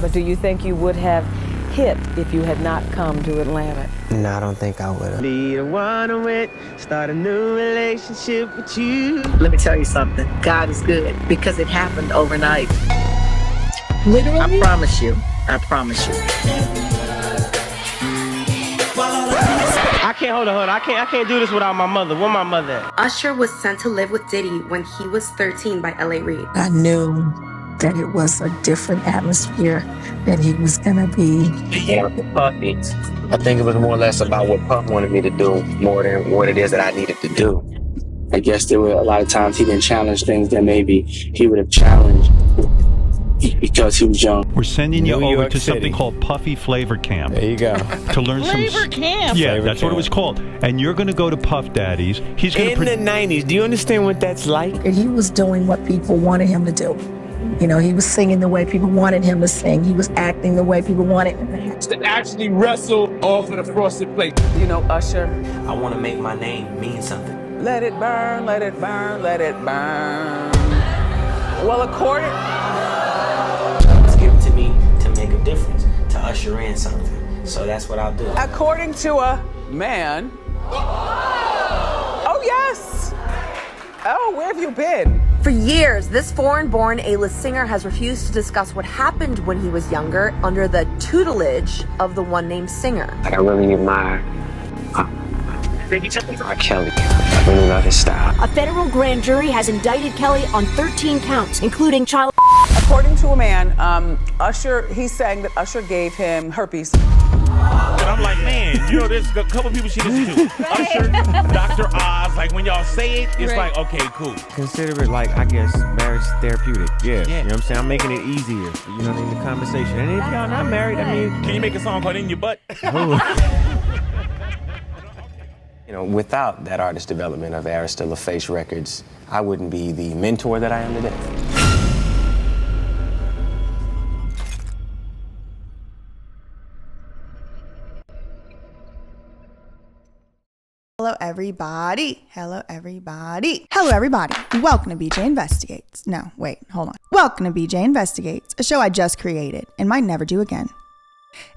But do you think you would have hit if you had not come to Atlanta? No, I don't think I would have. Be the one who went, start a new relationship with you. Let me tell you something. God is good because it happened overnight. Literally? I promise you. I promise you. I can't hold on. I can't do this without my mother. Where my mother at? Usher was sent to live with Diddy when he was 13 by L.A. Reid. I knew that it was a different atmosphere that he was gonna be. I think it was more or less about what Puff wanted me to do more than what it is that I needed to do. I guess there were a lot of times he didn't challenge things that maybe he would have challenged because he was young. We're sending you New over York to City. something called Puffy Flavor Camp. There you go. To learn Flavor Camp? Yeah, Flavor that's what it Camp. was called. And you're going to go to Puff Daddy's. He's going In the 90s, do you understand what that's like? And he was doing what people wanted him to do. You know, he was singing the way people wanted him to sing. He was acting the way people wanted him to act. To actually wrestle off of the frosted plate. You know, Usher, I want to make my name mean something. let it burn, let it burn, let it burn. Well, according... It was given to me to make a difference, to usher in something. So that's what I'll do. According to a man. Oh, yes. Oh, where have you been? For years, this foreign-born A-list singer has refused to discuss what happened when he was younger under the tutelage of the one-named singer. Like, I really admire R. Kelly. I really love his style. A federal grand jury has indicted Kelly on 13 counts, including child. According to a man, Usher, he's saying that Usher gave him herpes. And I'm like, man, you know, there's a couple people she listens to. Usher, Dr. Oz. Like, when y'all say it, it's like, okay, cool. Consider it like, I guess, marriage therapeutic. Yeah. You know what I'm saying? I'm making it easier, you know, in the conversation. And if y'all not married, I mean... Can you make a song called In Your Butt? You know, without that artist development of Aristilla Face Records, I wouldn't be the mentor that I am today. Hello everybody. Hello everybody. Hello everybody. Welcome to BJ Investigates. No, wait, hold on. Welcome to BJ Investigates, a show I just created and might never do again.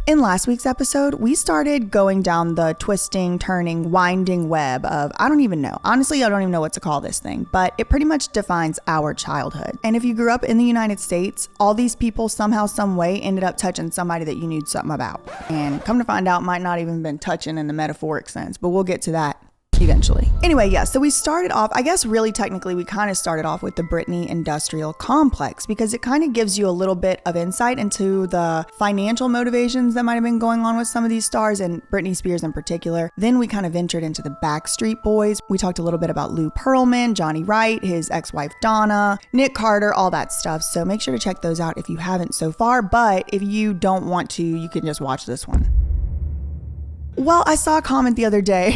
In last week's episode, we started going down the twisting, turning, winding web of, I don't even know. Honestly, I don't even know what to call this thing, but it pretty much defines our childhood. And if you grew up in the United States, all these people somehow, some way ended up touching somebody that you knew something about. And come to find out, might not even been touching in the metaphoric sense, but we'll get to that eventually. Anyway, yeah, so we started off, I guess really technically we kind of started off with the Britney industrial complex because it kind of gives you a little bit of insight into the financial motivations that might have been going on with some of these stars and Britney Spears in particular. Then we kind of ventured into the Backstreet Boys. We talked a little bit about Lou Pearlman, Johnny Wright, his ex-wife Donna, Nick Carter, all that stuff. So make sure to check those out if you haven't so far. But if you don't want to, you can just watch this one. Well, I saw a comment the other day.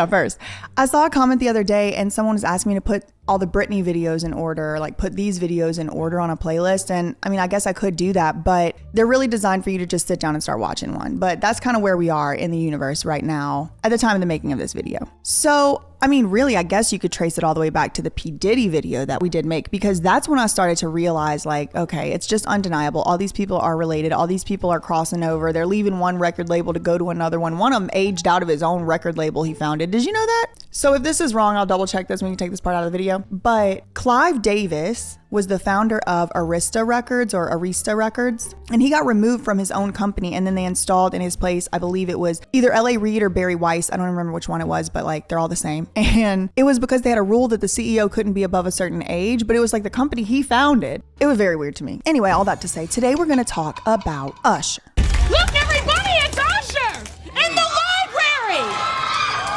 First. I saw a comment the other day and someone was asking me to put all the Britney videos in order, like put these videos in order on a playlist. And I mean, I guess I could do that, but they're really designed for you to just sit down and start watching one. But that's kind of where we are in the universe right now at the time of the making of this video. So, I mean, really, I guess you could trace it all the way back to the P. Diddy video that we did make, because that's when I started to realize, like, okay, it's just undeniable. All these people are related. All these people are crossing over. They're leaving one record label to go to another one. One of them aged out of his own record label he founded. Did you know that? So if this is wrong, I'll double check this when you take this part out of the video. But Clive Davis was the founder of Arista Records, and he got removed from his own company, and then they installed in his place, I believe it was either L.A. Reid or Barry Weiss. I don't remember which one it was, but like they're all the same. And it was because they had a rule that the CEO couldn't be above a certain age, but it was like the company he founded. It was very weird to me. Anyway, all that to say, today we're going to talk about Usher. Look, everybody, it's Usher in the library.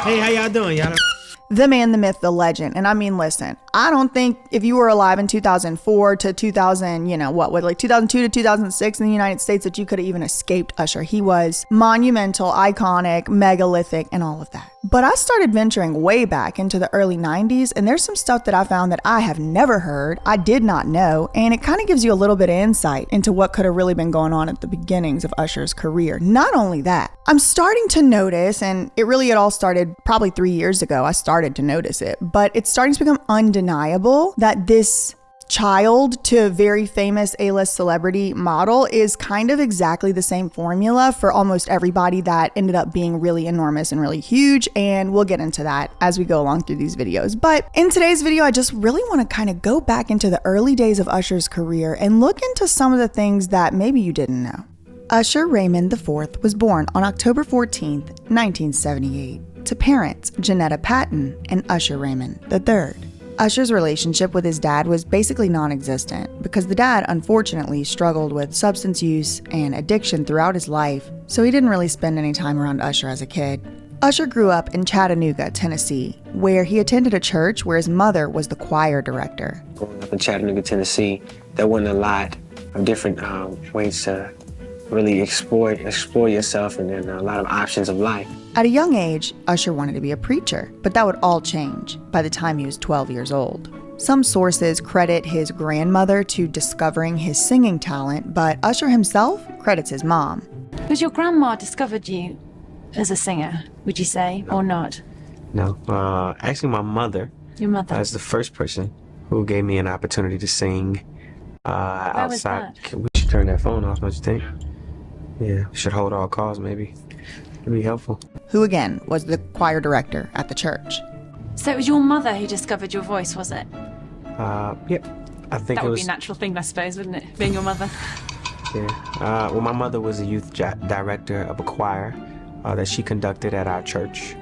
Hey, how y'all doing, y'all? The man, the myth, the legend. And I mean, listen, I don't think if you were alive in 2004 to 2000, like 2002 to 2006 in the United States that you could have even escaped Usher. He was monumental, iconic, megalithic, and all of that. But I started venturing way back into the early 90s, and there's some stuff that I found that I have never heard, I did not know, and it kind of gives you a little bit of insight into what could have really been going on at the beginnings of Usher's career. Not only that, I'm starting to notice, and it all started probably 3 years ago, I started to notice it, but it's starting to become undeniable that this child to very famous A-list celebrity model is kind of exactly the same formula for almost everybody that ended up being really enormous and really huge, and we'll get into that as we go along through these videos. But in today's video, I just really want to kind of go back into the early days of Usher's career and look into some of the things that maybe you didn't know. Usher Raymond IV was born on October 14th, 1978, to parents Janetta Patton and Usher Raymond III. Usher's relationship with his dad was basically non-existent because the dad unfortunately struggled with substance use and addiction throughout his life, so he didn't really spend any time around Usher as a kid. Usher grew up in Chattanooga, Tennessee, where he attended a church where his mother was the choir director. Growing up in Chattanooga, Tennessee, there wasn't a lot of different ways to really explore yourself, and then a lot of options of life. At a young age, Usher wanted to be a preacher, but that would all change by the time he was 12 years old. Some sources credit his grandmother to discovering his singing talent, but Usher himself credits his mom. Was your grandma discovered you as a singer, would you say, or not? No, actually my mother. Your mother? Was the first person who gave me an opportunity to sing outside. We should turn that phone off, don't you think? Yeah, should hold all calls maybe. It'd be helpful. Who again was the choir director at the church. So it was your mother who discovered your voice, was it? Yep. I think that it would was be a natural thing, I suppose, wouldn't it? Being your mother. Yeah. Well, my mother was a youth director of a choir that she conducted at our church.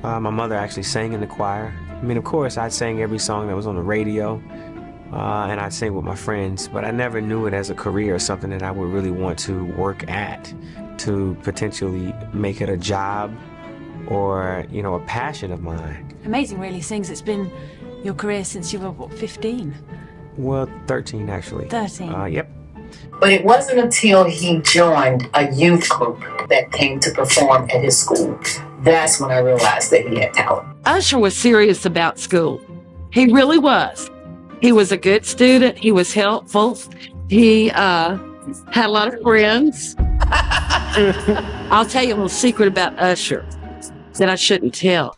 My mother actually sang in the choir. I mean, of course, I sang every song that was on the radio. And I'd sing with my friends, but I never knew it as a career or something that I would really want to work at, to potentially make it a job or, you know, a passion of mine. Amazing, really, seeing as it's been your career since you were, what, 15? Well, 13, actually. 13? Yep. But it wasn't until he joined a youth group that came to perform at his school. That's when I realized that he had talent. Usher was serious about school. He really was. He was a good student. He was helpful. He had a lot of friends. I'll tell you a little secret about Usher that I shouldn't tell.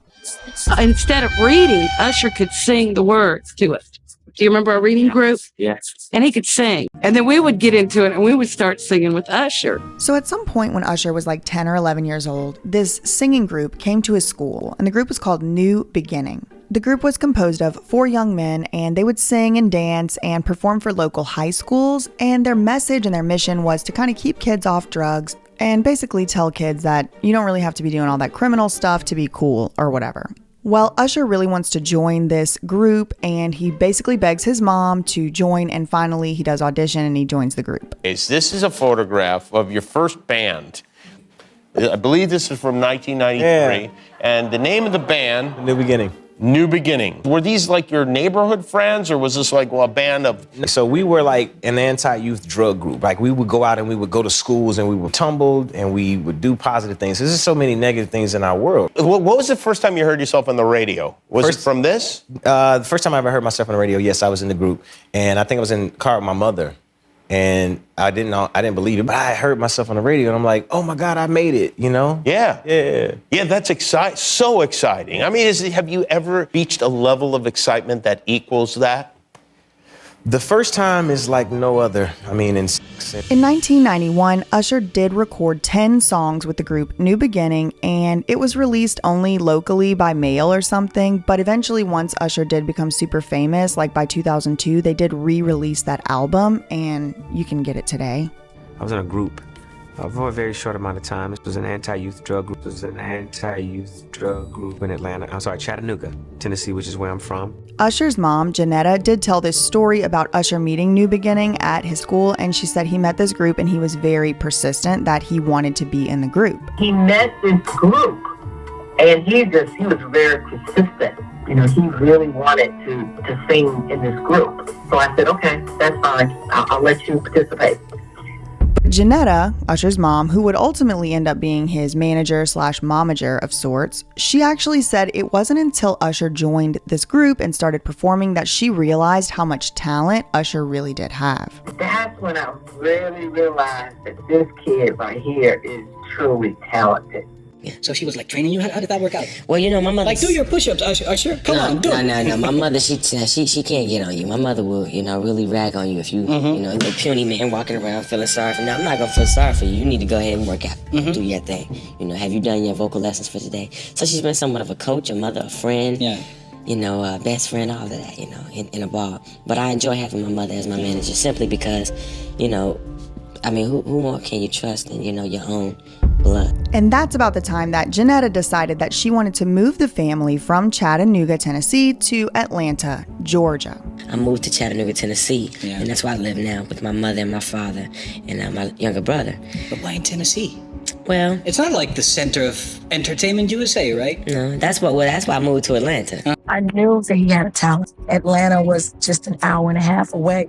Instead of reading, Usher could sing the words to us. Do you remember our reading group? Yes. And he could sing. And then we would get into it and we would start singing with Usher. So at some point when Usher was like 10 or 11 years old, this singing group came to his school, and the group was called New Beginning. The group was composed of 4 young men, and they would sing and dance and perform for local high schools, and their message and their mission was to kind of keep kids off drugs and basically tell kids that you don't really have to be doing all that criminal stuff to be cool or whatever. Well, Usher really wants to join this group, and he basically begs his mom to join, and finally he does audition and he joins the group. This is a photograph of your first band. I believe this is from 1993, and the name of the band? New Beginning. New Beginning. Were these like your neighborhood friends, or was this like a band of... So we were like an anti-youth drug group. Like we would go out and we would go to schools and we would tumble and we would do positive things. There's just so many negative things in our world. What was the first time you heard yourself on the radio? Was it from this? The first time I ever heard myself on the radio, yes, I was in the group. And I think I was in the car with my mother. And I didn't believe it, but I heard myself on the radio and I'm like, oh my God, I made it, you know? Yeah, that's so exciting. I mean, have you ever reached a level of excitement that equals that? The first time is like no other. I mean, in 1991, Usher did record 10 songs with the group New Beginning, and it was released only locally by mail or something, but eventually once Usher did become super famous, like by 2002, they did re-release that album, and you can get it today. I was in a group for a very short amount of time. This was an anti-youth drug group. It was an anti-youth drug group in Chattanooga, Tennessee, which is where I'm from. Usher's mom, Janetta, did tell this story about Usher meeting New Beginning at his school, and she said he met this group and he was very persistent that he wanted to be in the group. He met this group, and he was very persistent. You know, he really wanted to sing in this group. So I said, okay, that's fine. I'll let you participate. Janetta, Usher's mom, who would ultimately end up being his manager/momager of sorts, she actually said it wasn't until Usher joined this group and started performing that she realized how much talent Usher really did have. That's when I really realized that this kid right here is truly talented. Yeah. So she was like training you. How did that work out? Well, you know, my mother. Like, do your push-ups, Usher. Come on, do it. No. My mother, she can't get on you. My mother will, really rag on you if you, a little puny man walking around feeling sorry for. Now, I'm not gonna feel sorry for you. You need to go ahead and work out, do your thing. Have you done your vocal lessons for today? So she's been somewhat of a coach, a mother, a friend. Yeah. Best friend, all of that, in a ball. But I enjoy having my mother as my manager simply because, who more can you trust than, your own blood? And that's about the time that Janetta decided that she wanted to move the family from Chattanooga, Tennessee to Atlanta, Georgia. I moved to Chattanooga, Tennessee, and that's where I live now with my mother and my father and my younger brother. But why in Tennessee? Well, it's not like the center of entertainment USA, right? No, that's why I moved to Atlanta. I knew that he had a talent. Atlanta was just an hour and a half away.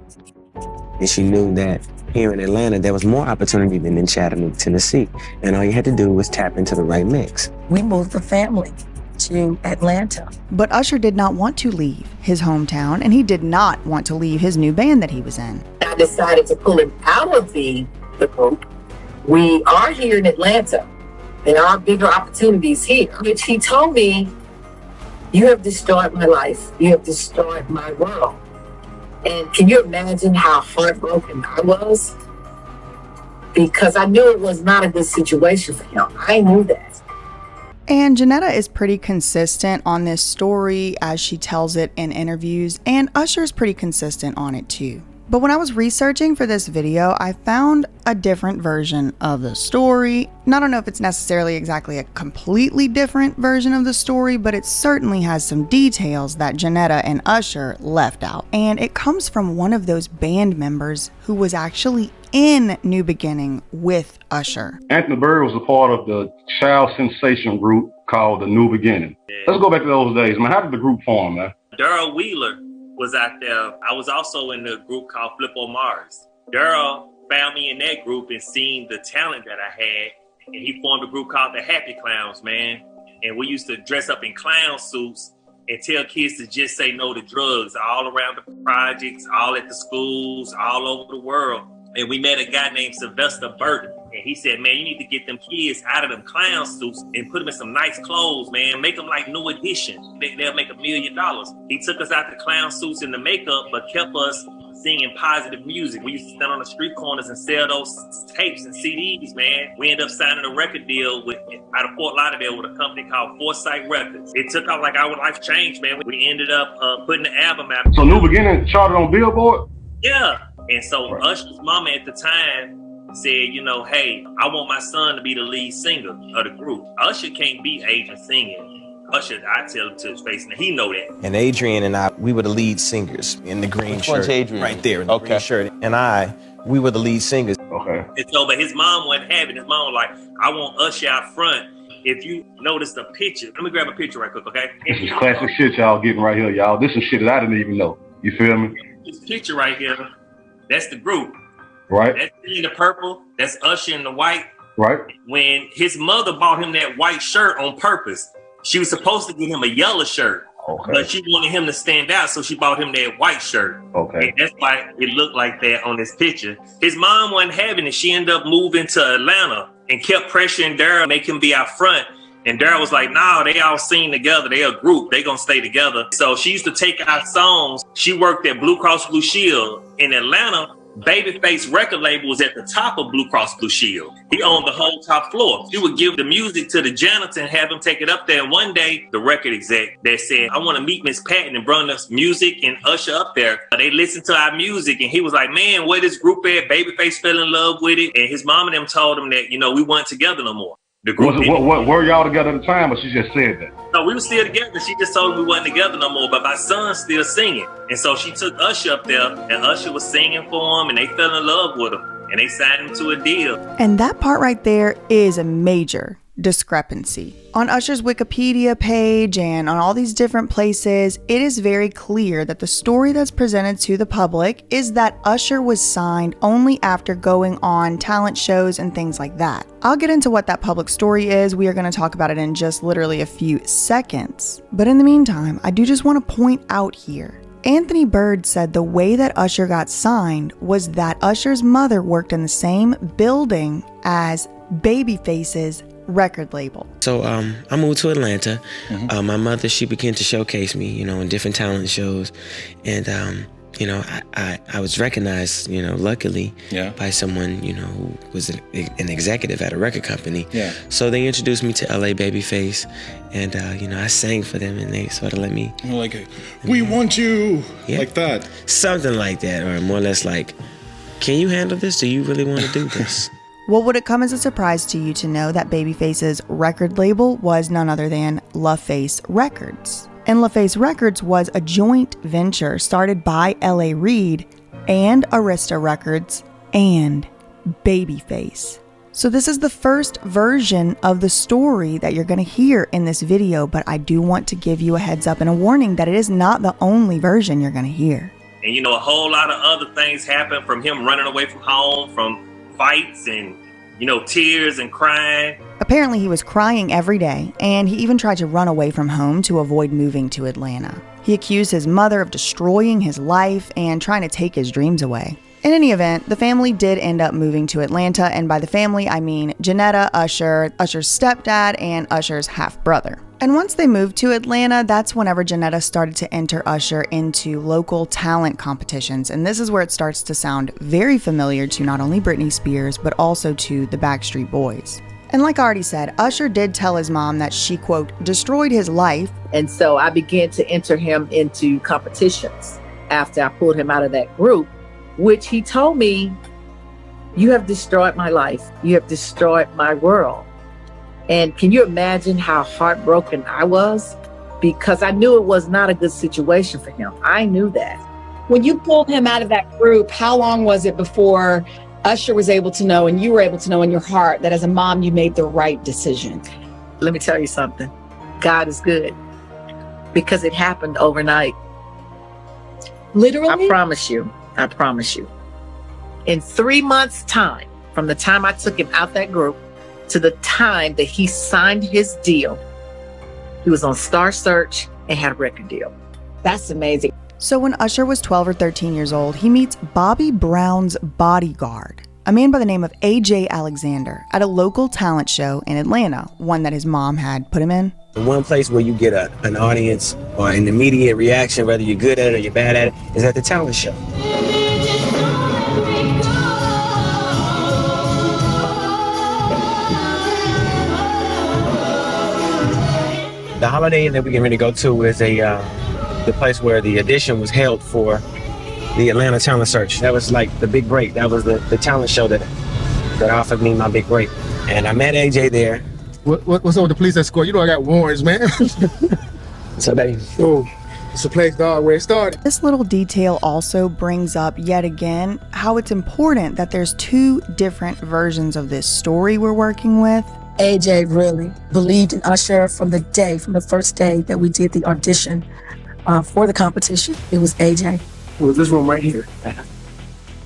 And she knew that here in Atlanta, there was more opportunity than in Chattanooga, Tennessee. And all you had to do was tap into the right mix. We moved the family to Atlanta. But Usher did not want to leave his hometown, and he did not want to leave his new band that he was in. I decided to pull him out of the group. We are here in Atlanta. There are bigger opportunities here, which he told me, you have destroyed my life. You have destroyed my world. And can you imagine how heartbroken I was? Because I knew it was not a good situation for him. I knew that. And Janetta is pretty consistent on this story as she tells it in interviews, and Usher's pretty consistent on it too. But when I was researching for this video, I found a different version of the story. And I don't know if it's necessarily exactly a completely different version of the story, but it certainly has some details that Janetta and Usher left out. And it comes from one of those band members who was actually in New Beginning with Usher. Anthony Bird was a part of the child sensation group called the New Beginning. Let's go back to those days, man. How did the group form, man? Daryl Wheeler was out there. I was also in the group called Flippo Mars. Daryl found me in that group and seen the talent that I had, and he formed a group called the Happy Clowns, man. And we used to dress up in clown suits and tell kids to just say no to drugs all around the projects, all at the schools, all over the world. And we met a guy named Sylvester Burton. And he said, man, you need to get them kids out of them clown suits and put them in some nice clothes, man. Make them like New Edition. They'll make $1 million. He took us out the clown suits and the makeup, but kept us singing positive music. We used to stand on the street corners and sell those tapes and CDs, man. We ended up signing a record deal out of Fort Lauderdale with a company called Foresight Records. It took off like our life changed, man. We ended up putting the album out. So New Beginning charted on Billboard? Yeah. And so Usher's mama at the time said, hey, I want my son to be the lead singer of the group. Usher can't beat Adrian singing. Usher, I tell him to his face, and he know that. And Adrian and I, we were the lead singers in the green Which shirt. one's Adrian? Right there in the green shirt. And we were the lead singers. Okay. And so, but his mom wasn't having. His mom was like, I want Usher out front. If you notice the picture, let me grab a picture right quick, okay? This is classic shit y'all getting right here, y'all. This is shit that I didn't even know. You feel me? This picture right here, that's the group. Right. That's in the purple. That's Usher in the white. Right. When his mother bought him that white shirt on purpose, she was supposed to get him a yellow shirt. Okay. But she wanted him to stand out, so she bought him that white shirt. Okay. And that's why it looked like that on this picture. His mom wasn't having it. She ended up moving to Atlanta and kept pressuring Daryl, make him be out front. And Daryl was like, nah, they all sing together. They a group. They gonna stay together. So she used to take our songs. She worked at Blue Cross Blue Shield in Atlanta. Babyface record label was at the top of Blue Cross Blue Shield. He owned the whole top floor. She would give the music to the janitor and have him take it up there. And one day, the record exec that said, I want to meet Miss Patton and bring us music and Usher up there. They listened to our music and he was like, man, where this group at? Babyface fell in love with it. And his mom and them told him that, we weren't together no more. The group what were y'all together at the time, or she just said that? No, we were still together. She just told me we wasn't together no more, but my son's still singing. And so she took Usher up there, and Usher was singing for him, and they fell in love with him, and they signed him to a deal. And that part right there is a major discrepancy. On Usher's Wikipedia page and on all these different places, it is very clear that the story that's presented to the public is that Usher was signed only after going on talent shows and things like that. I'll get into what that public story is. We are going to talk about it in just literally a few seconds. But in the meantime, I do just want to point out here, Anthony Bird said the way that Usher got signed was that Usher's mother worked in the same building as Babyface's record label. So I moved to Atlanta. My mother, she began to showcase me, in different talent shows. And, I was recognized, luckily by someone, who was an executive at a record company. Yeah. So they introduced me to LA Babyface. And, I sang for them and they sort of let me. Like, we want you. Yeah. Like that. Something like that. Or more or less like, can you handle this? Do you really want to do this? Well, would it come as a surprise to you to know that Babyface's record label was none other than LaFace Records? And LaFace Records was a joint venture started by L.A. Reid and Arista Records and Babyface. So this is the first version of the story that you're going to hear in this video, but I do want to give you a heads up and a warning that it is not the only version you're going to hear. And a whole lot of other things happened, from him running away from home, from fights and, tears and crying. Apparently he was crying every day, and he even tried to run away from home to avoid moving to Atlanta. He accused his mother of destroying his life and trying to take his dreams away. In any event, the family did end up moving to Atlanta, and by the family, I mean Janetta, Usher, Usher's stepdad, and Usher's half-brother. And once they moved to Atlanta, that's whenever Janetta started to enter Usher into local talent competitions, and this is where it starts to sound very familiar to not only Britney Spears, but also to the Backstreet Boys. And like I already said, Usher did tell his mom that she, quote, destroyed his life. And so I began to enter him into competitions after I pulled him out of that group, which he told me, you have destroyed my life. You have destroyed my world. And can you imagine how heartbroken I was? Because I knew it was not a good situation for him. I knew that. When you pulled him out of that group, how long was it before Usher was able to know and you were able to know in your heart that as a mom, you made the right decision? Let me tell you something. God is good, because it happened overnight. Literally? I promise you. In 3 months' time, from the time I took him out that group to the time that he signed his deal, he was on Star Search and had a record deal. That's amazing. So when Usher was 12 or 13 years old, he meets Bobby Brown's bodyguard, a man by the name of AJ Alexander, at a local talent show in Atlanta, one that his mom had put him in. The one place where you get an audience or an immediate reaction, whether you're good at it or you're bad at it, is at the talent show. The Holiday Inn that we're getting ready to go to is the place where the audition was held for the Atlanta Talent Search. That was like the big break. That was the talent show that offered me my big break. And I met AJ there. What's up with the police escort? I got warrants, man. So baby. Oh, it's a place, dog, where it started. This little detail also brings up yet again how it's important that there's two different versions of this story we're working with. AJ really believed in Usher from the first day that we did the audition for the competition. It was AJ. It was this room right here.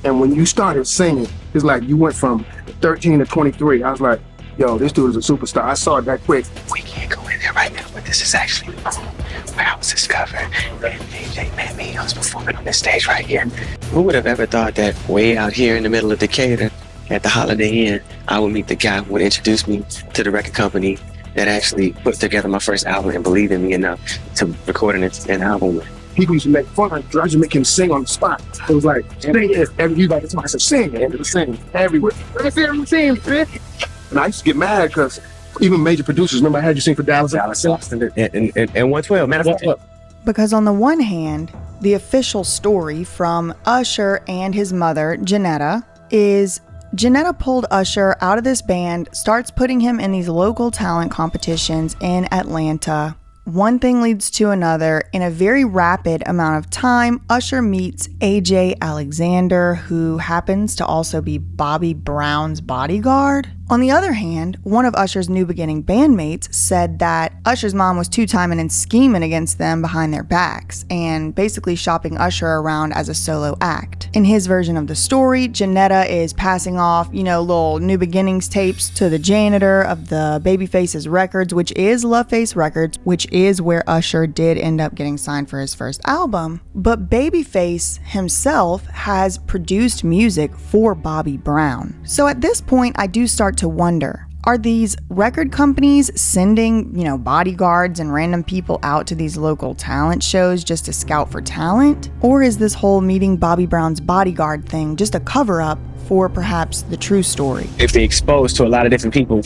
And when you started singing, it's like you went from 13 to 23. I was like, yo, this dude is a superstar. I saw it that quick. We can't go in there right now, but this is actually where I was discovered. And AJ met me. I was performing on this stage right here. Who would have ever thought that way out here in the middle of Decatur at the Holiday Inn, I would meet the guy who would introduce me to the record company that actually put together my first album and believed in me enough to record an album with. People used to make fun. I used to make him sing on the spot. It was like, sing this. Everybody told me, I said, sing it. And it was singing everywhere. And I used to get mad because even major producers, remember I had you sing for Dallas Austin and 112. Matter of fact. Because on the one hand, the official story from Usher and his mother, Janetta, is Janetta pulled Usher out of this band, starts putting him in these local talent competitions in Atlanta. One thing leads to another. In a very rapid amount of time, Usher meets AJ Alexander, who happens to also be Bobby Brown's bodyguard. On the other hand, one of Usher's New Beginning bandmates said that Usher's mom was two-timing and scheming against them behind their backs and basically shopping Usher around as a solo act. In his version of the story, Janetta is passing off, little New Beginnings tapes to the janitor of the Babyface's records, which is LaFace Records, which is where Usher did end up getting signed for his first album. But Babyface himself has produced music for Bobby Brown. So at this point, I do start to wonder, Are these record companies sending, bodyguards and random people out to these local talent shows just to scout for talent? Or is this whole meeting Bobby Brown's bodyguard thing just a cover-up for perhaps the true story? If they're exposed to a lot of different people.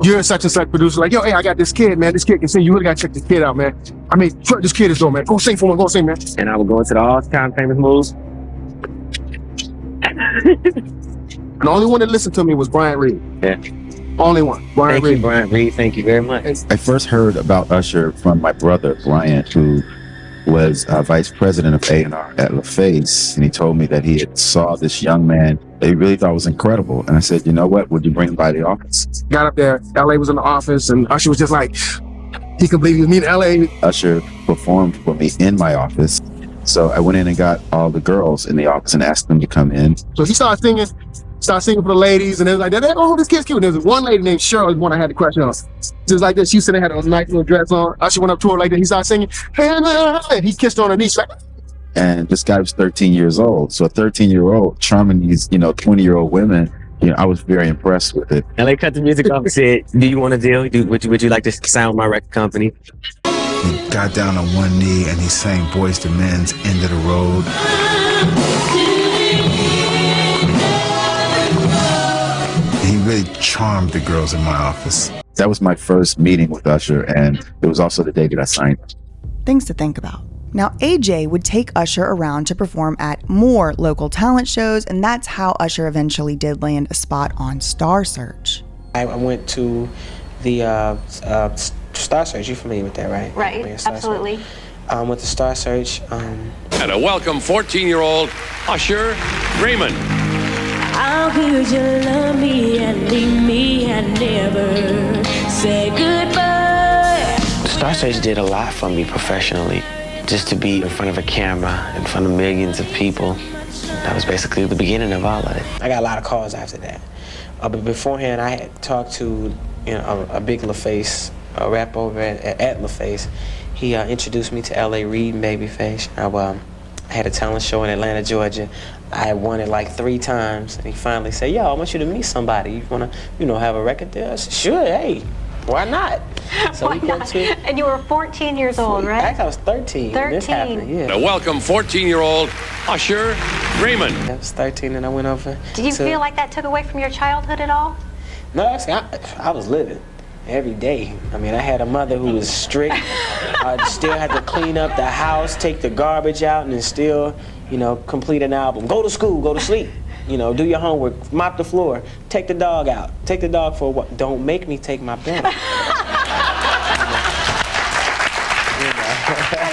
You're such and such producer, like, yo, hey, I got this kid, man. This kid can sing. You really gotta check this kid out, man. I mean, this kid is dope, man. Go sing for him, go sing, man. And I would go into the all-time famous moves. And the only one that listened to me was Brian Reed. Yeah. Only one. Brian Reed. Thank you, Brian Reed. Thank you very much. I first heard about Usher from my brother, Brian, who was vice president of A&R at LaFace. And he told me that he had saw this young man that he really thought was incredible. And I said, you know what? Would you bring him by the office? Got up there. LA was in the office, and Usher was just like, he could believe he was meeting LA. Usher performed for me in my office. So I went in and got all the girls in the office and asked them to come in. So he started singing for the ladies, and they was like, oh, this kid's cute. And there was one lady named Cheryl, one I had the question on. Just like this, she said they had a nice little dress on. Usher went up to her like that. He started singing, and he kissed her on her knee. She's like, and this guy was 13 years old. So a 13-year-old charming these, 20-year-old women, I was very impressed with it. And they cut the music off and said, do you want a deal? Would you like to sign with my record company? He got down on one knee and he sang Boyz II Men's End of the Road. He really charmed the girls in my office. That was my first meeting with Usher, and it was also the day that I signed him. Things to think about. Now, AJ would take Usher around to perform at more local talent shows, and that's how Usher eventually did land a spot on Star Search. I went to the Star Search. You're familiar with that, right? Right, absolutely. With the Star Search. And a welcome 14-year-old Usher Raymond. How could you love me and leave me and never say goodbye? Star Search did a lot for me professionally. Just to be in front of a camera, in front of millions of people, that was basically the beginning of all of it. I got a lot of calls after that. But beforehand, I had talked to a big LaFace, a rap over at LaFace. He introduced me to L.A. Reid and Babyface. I had a talent show in Atlanta, Georgia. I had won it like 3 times, and he finally said, yo, I want you to meet somebody. You wanna, have a record deal? I said, sure, hey, why not? So why not? And you were 14 years old, right? Actually, I was 13 when this happened, yeah. And a welcome 14-year-old Usher Raymond. I was 13 and I went over. Did you feel like that took away from your childhood at all? No, actually, I was living every day. I mean, I had a mother who was strict. I still had to clean up the house, take the garbage out, and then still, complete an album. Go to school, go to sleep. Do your homework, mop the floor, take the dog out, take the dog for a walk. Don't make me take my pen. I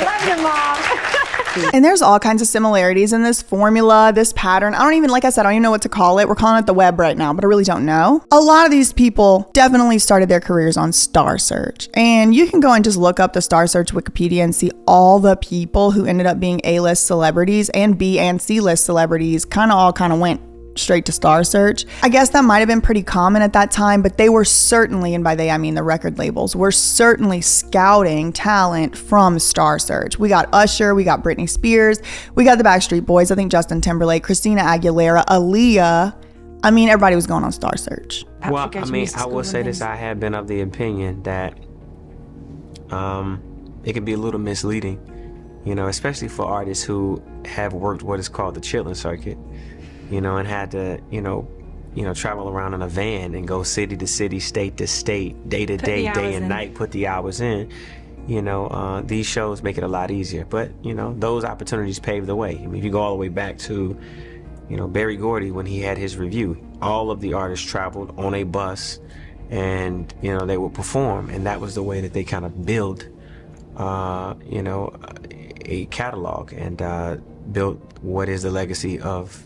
love your mom. And there's all kinds of similarities in this formula, this pattern. I don't even know what to call it. We're calling it the web right now, but I really don't know. A lot of these people definitely started their careers on Star Search. And you can go and just look up the Star Search Wikipedia and see all the people who ended up being A-list celebrities and B and C-list celebrities kind of went straight to Star Search. I guess that might have been pretty common at that time, but they were certainly, and by they I mean the record labels, were certainly scouting talent from Star Search. We got Usher, we got Britney Spears, we got the Backstreet Boys, I think Justin Timberlake, Christina Aguilera, Aaliyah. I mean, everybody was going on Star Search. Well, I will say this, I have been of the opinion that it can be a little misleading, especially for artists who have worked what is called the chilling circuit. And had to, travel around in a van and go city to city, state to state, day to day, day and night, put the hours in. These shows make it a lot easier. But, those opportunities paved the way. I mean, if you go all the way back to, Berry Gordy, when he had his review, all of the artists traveled on a bus and, they would perform. And that was the way that they kind of build, a catalog and built what is the legacy of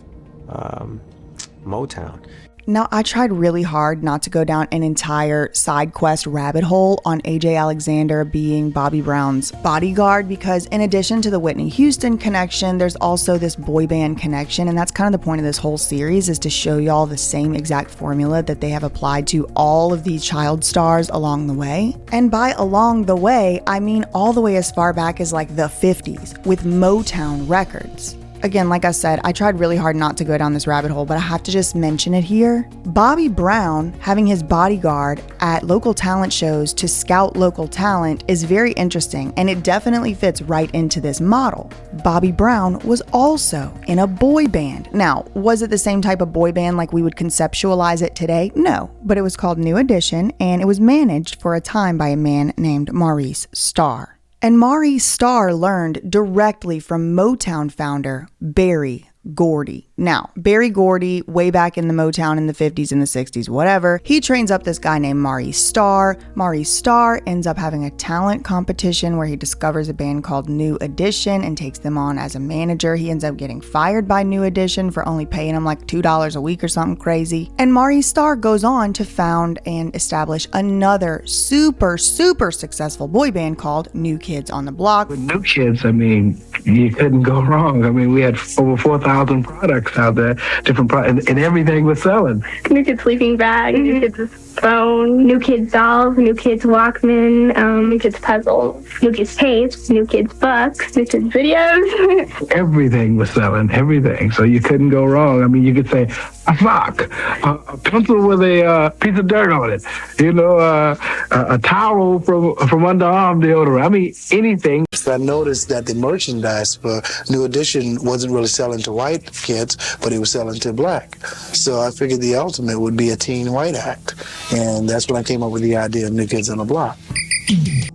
Motown. Now, I tried really hard not to go down an entire side quest rabbit hole on AJ Alexander being Bobby Brown's bodyguard, because in addition to the Whitney Houston connection, there's also this boy band connection, and that's kind of the point of this whole series, is to show y'all the same exact formula that they have applied to all of these child stars along the way. And by along the way, I mean all the way as far back as like the 50s with Motown Records. Again, like I said, I tried really hard not to go down this rabbit hole, but I have to just mention it here. Bobby Brown having his bodyguard at local talent shows to scout local talent is very interesting, and it definitely fits right into this model. Bobby Brown was also in a boy band. Now, was it the same type of boy band like we would conceptualize it today? No, but it was called New Edition, and it was managed for a time by a man named Maurice Starr. And Maurice Starr learned directly from Motown founder Berry Gordy. Now, Berry Gordy, way back in the Motown in the 50s and the 60s, whatever, he trains up this guy named Maurice Starr. Maurice Starr ends up having a talent competition where he discovers a band called New Edition and takes them on as a manager. He ends up getting fired by New Edition for only paying him like $2 a week or something crazy. And Maurice Starr goes on to found and establish another super successful boy band called New Kids on the Block. With New Kids, I mean, you couldn't go wrong. I mean, we had over 4,000 products out there, different products, and everything was selling. New Kids sleeping bag, New Kids phone, New Kids dolls, New Kids Walkman, New Kids puzzles, New Kids tapes, New Kids books, New Kids videos. Everything was selling, everything. So you couldn't go wrong. I mean, you could say a sock, a pencil with a piece of dirt on it, you know, a towel from underarm deodorant. I mean, anything. I noticed that the merchandise for New Edition wasn't really selling to white kids, but it was selling to black. So I figured the ultimate would be a teen white act. And that's when I came up with the idea of New Kids on the Block.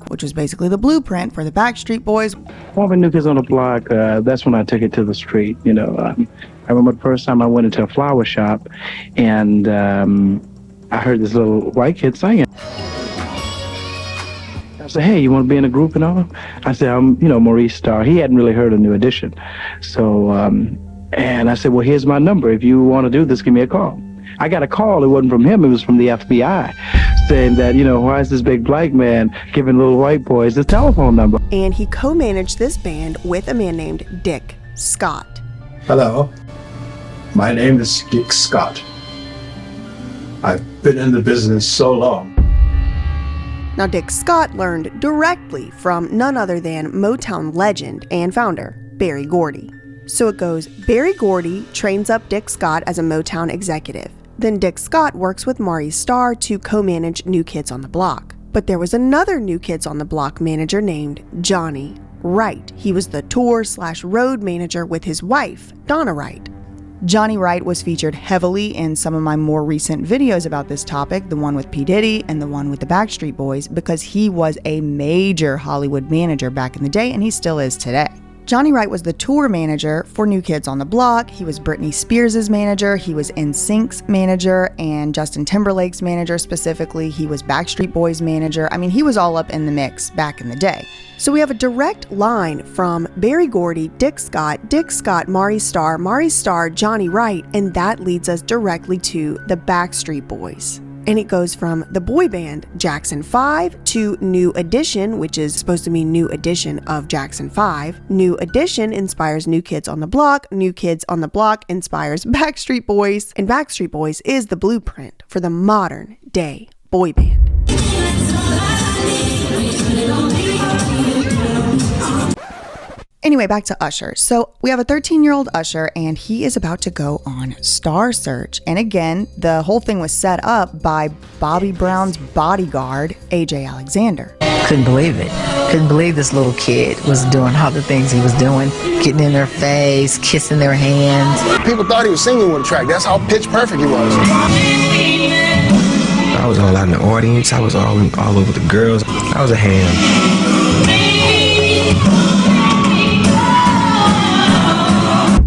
Which was basically the blueprint for the Backstreet Boys. Well, New Kids on the Block, that's when I took it to the street, you know. I remember the first time I went into a flower shop and I heard this little white kid singing. I said, hey, you want to be in a group and all? I said, I'm, Maurice Starr. He hadn't really heard of New Edition. So, and I said, well, here's my number. If you want to do this, give me a call. I got a call. It wasn't from him. It was from the FBI saying that, why is this big black man giving little white boys his telephone number? And he co-managed this band with a man named Dick Scott. Hello, my name is Dick Scott. I've been in the business so long. Now, Dick Scott learned directly from none other than Motown legend and founder, Berry Gordy. So it goes, Berry Gordy trains up Dick Scott as a Motown executive. Then Dick Scott works with Maurice Starr to co-manage New Kids on the Block. But there was another New Kids on the Block manager named Johnny Wright. He was the tour/road manager with his wife, Donna Wright. Johnny Wright was featured heavily in some of my more recent videos about this topic, the one with P. Diddy and the one with the Backstreet Boys, because he was a major Hollywood manager back in the day, and he still is today. Johnny Wright was the tour manager for New Kids on the Block. He was Britney Spears' manager. He was NSYNC's manager and Justin Timberlake's manager specifically. He was Backstreet Boys' manager. I mean, he was all up in the mix back in the day. So we have a direct line from Berry Gordy, Dick Scott, Maurice Starr, Johnny Wright, and that leads us directly to the Backstreet Boys. And it goes from the boy band Jackson 5 to New Edition, which is supposed to mean New Edition of Jackson 5. New Edition inspires New Kids on the Block. New Kids on the Block inspires Backstreet Boys. And Backstreet Boys is the blueprint for the modern day boy band. Anyway, back to Usher. So we have a 13-year-old Usher, and he is about to go on Star Search. And again, the whole thing was set up by Bobby Brown's bodyguard, AJ Alexander. Couldn't believe it. Couldn't believe this little kid was doing all the things he was doing, getting in their face, kissing their hands. People thought he was singing with a track. That's how pitch perfect he was. I was all out in the audience. I was all over the girls. I was a ham.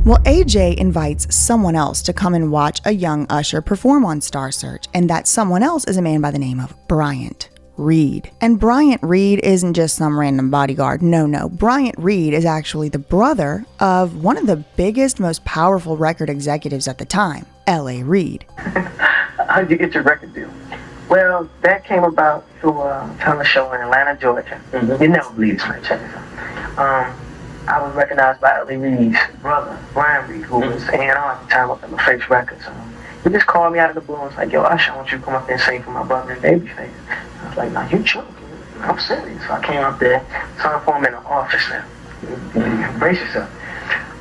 Well, AJ invites someone else to come and watch a young Usher perform on Star Search, and that someone else is a man by the name of Bryant Reed. And Bryant Reed isn't just some random bodyguard. No. Bryant Reed is actually the brother of one of the biggest, most powerful record executives at the time, L.A. Reid. How did you get your record deal? Well, that came about through a talent show in Atlanta, Georgia. Mm-hmm. You never believe this, man. Check this out. I was recognized by L.A. Reid's brother, Brian Reid, who was A&R at the time up at LaFace Records. He just called me out of the blue and was like, yo, Usher, I want you to come up there and sing for my brother and Babyface. I was like, nah, you joking. I'm serious. So I came up there, signed for him in the office now. Brace yourself.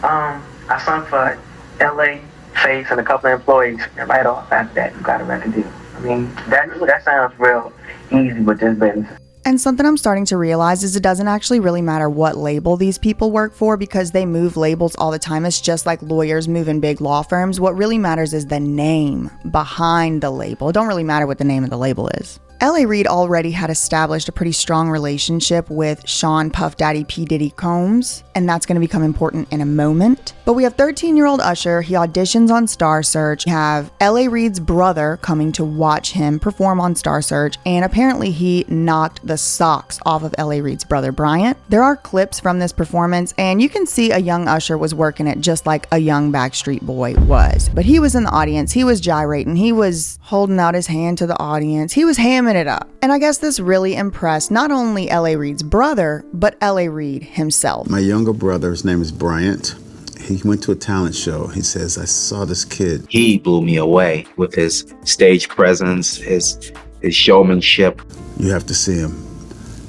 I I sung for LA, Face, and a couple of employees, and right off after that, you got a record deal. I mean, that sounds real easy with this business. And something I'm starting to realize is it doesn't actually really matter what label these people work for because they move labels all the time. It's just like lawyers move in big law firms. What really matters is the name behind the label. It don't really matter what the name of the label is. L.A. Reid already had established a pretty strong relationship with Sean Puff Daddy P. Diddy Combs, and that's going to become important in a moment. But we have 13-year-old Usher. He auditions on Star Search. We have L.A. Reid's brother coming to watch him perform on Star Search, and apparently he knocked the socks off of L.A. Reid's brother Bryant. There are clips from this performance, and you can see a young Usher was working it just like a young Backstreet Boy was. But he was in the audience. He was gyrating. He was holding out his hand to the audience. He was hamming it up. And I guess this really impressed not only L.A. Reid's brother, but L.A. Reid himself. My younger brother, his name is Bryant. He went to a talent show. He says, I saw this kid. He blew me away with his stage presence, his showmanship. You have to see him.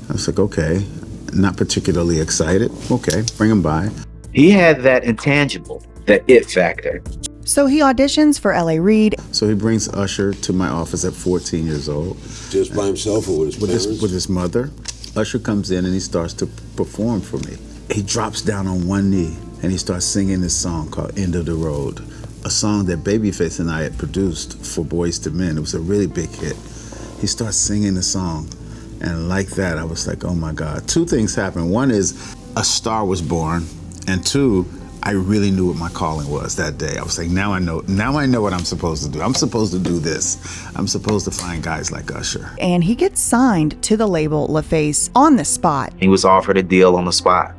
I was like, okay. Not particularly excited. Okay, bring him by. He had that intangible, the it factor. So he auditions for L.A. Reid. So he brings Usher to my office at 14 years old. Just by himself or with his parents? With his mother. Usher comes in and he starts to perform for me. He drops down on one knee and he starts singing this song called End of the Road, a song that Babyface and I had produced for Boys to Men. It was a really big hit. He starts singing the song, and like that, I was like, oh my God. Two things happened. One is a star was born, and two, I really knew what my calling was that day. I was like, now I know what I'm supposed to do. I'm supposed to do this. I'm supposed to find guys like Usher. And he gets signed to the label LaFace on the spot. He was offered a deal on the spot.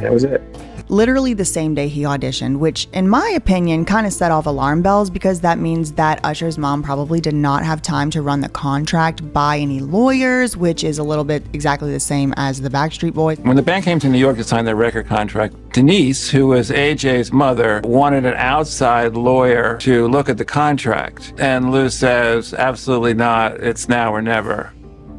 That was it. Literally the same day he auditioned, which in my opinion kind of set off alarm bells because that means that Usher's mom probably did not have time to run the contract by any lawyers, which is a little bit exactly the same as the Backstreet Boys. When the band came to New York to sign their record contract, Denise, who was AJ's mother, wanted an outside lawyer to look at the contract. And Lou says, absolutely not, it's now or never.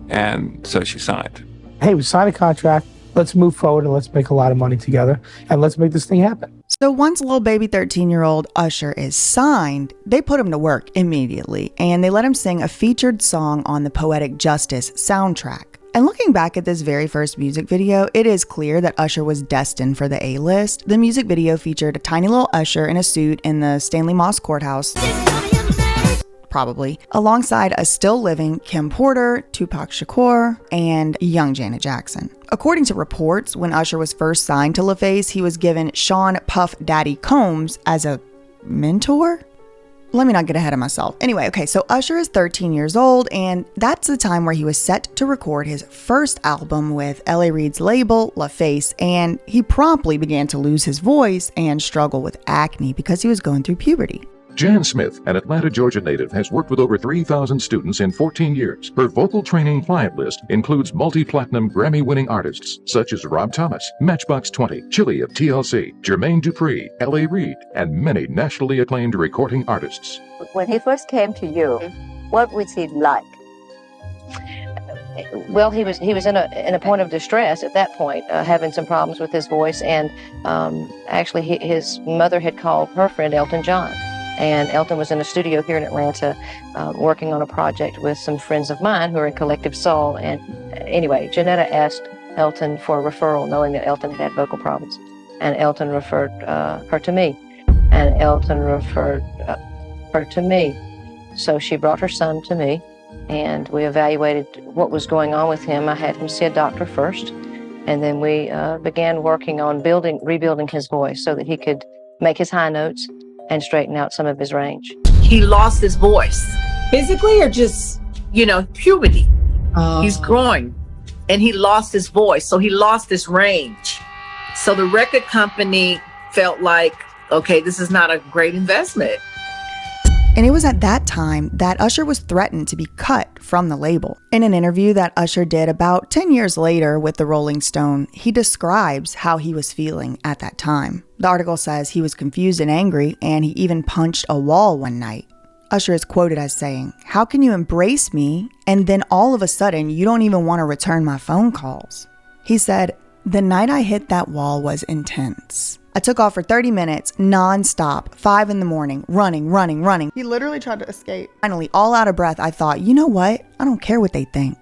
And so she signed. Hey, we signed a contract. Let's move forward and let's make a lot of money together and let's make this thing happen. So once little baby 13-year-old Usher is signed, they put him to work immediately and they let him sing a featured song on the Poetic Justice soundtrack. And looking back at this very first music video, it is clear that Usher was destined for the A-list. The music video featured a tiny little Usher in a suit in the Stanley Moss Courthouse, probably, alongside a still living Kim Porter, Tupac Shakur, and young Janet Jackson. According to reports, when Usher was first signed to LaFace, he was given Sean Puff Daddy Combs as a mentor? Let me not get ahead of myself. Anyway, okay, so Usher is 13 years old, and that's the time where he was set to record his first album with L.A. Reid's label, LaFace, and he promptly began to lose his voice and struggle with acne because he was going through puberty. Jan Smith, an Atlanta, Georgia native, has worked with over 3,000 students in 14 years. Her vocal training client list includes multi-platinum Grammy-winning artists such as Rob Thomas, Matchbox 20, Chili of TLC, Jermaine Dupri, L.A. Reid, and many nationally acclaimed recording artists. When he first came to you, what was he like? Well, he was in a point of distress at that point, having some problems with his voice, and actually his mother had called her friend Elton John. And Elton was in a studio here in Atlanta working on a project with some friends of mine who are in Collective Soul. And anyway, Janetta asked Elton for a referral, knowing that Elton had vocal problems. And Elton referred her to me. And Elton referred her to me. So she brought her son to me, and we evaluated what was going on with him. I had him see a doctor first, and then we began working on rebuilding his voice so that he could make his high notes and straighten out some of his range. He lost his voice. Physically or just? Puberty. He's growing and he lost his voice. So he lost his range. So the record company felt like, okay, this is not a great investment. And it was at that time that Usher was threatened to be cut from the label. In an interview that Usher did about 10 years later with the Rolling Stone, he describes how he was feeling at that time. The article says he was confused and angry, and he even punched a wall one night. Usher is quoted as saying, "How can you embrace me and then all of a sudden you don't even want to return my phone calls?" He said, "The night I hit that wall was intense. I took off for 30 minutes, non-stop, 5 in the morning, running. He literally tried to escape. Finally, all out of breath, I thought, you know what? I don't care what they think.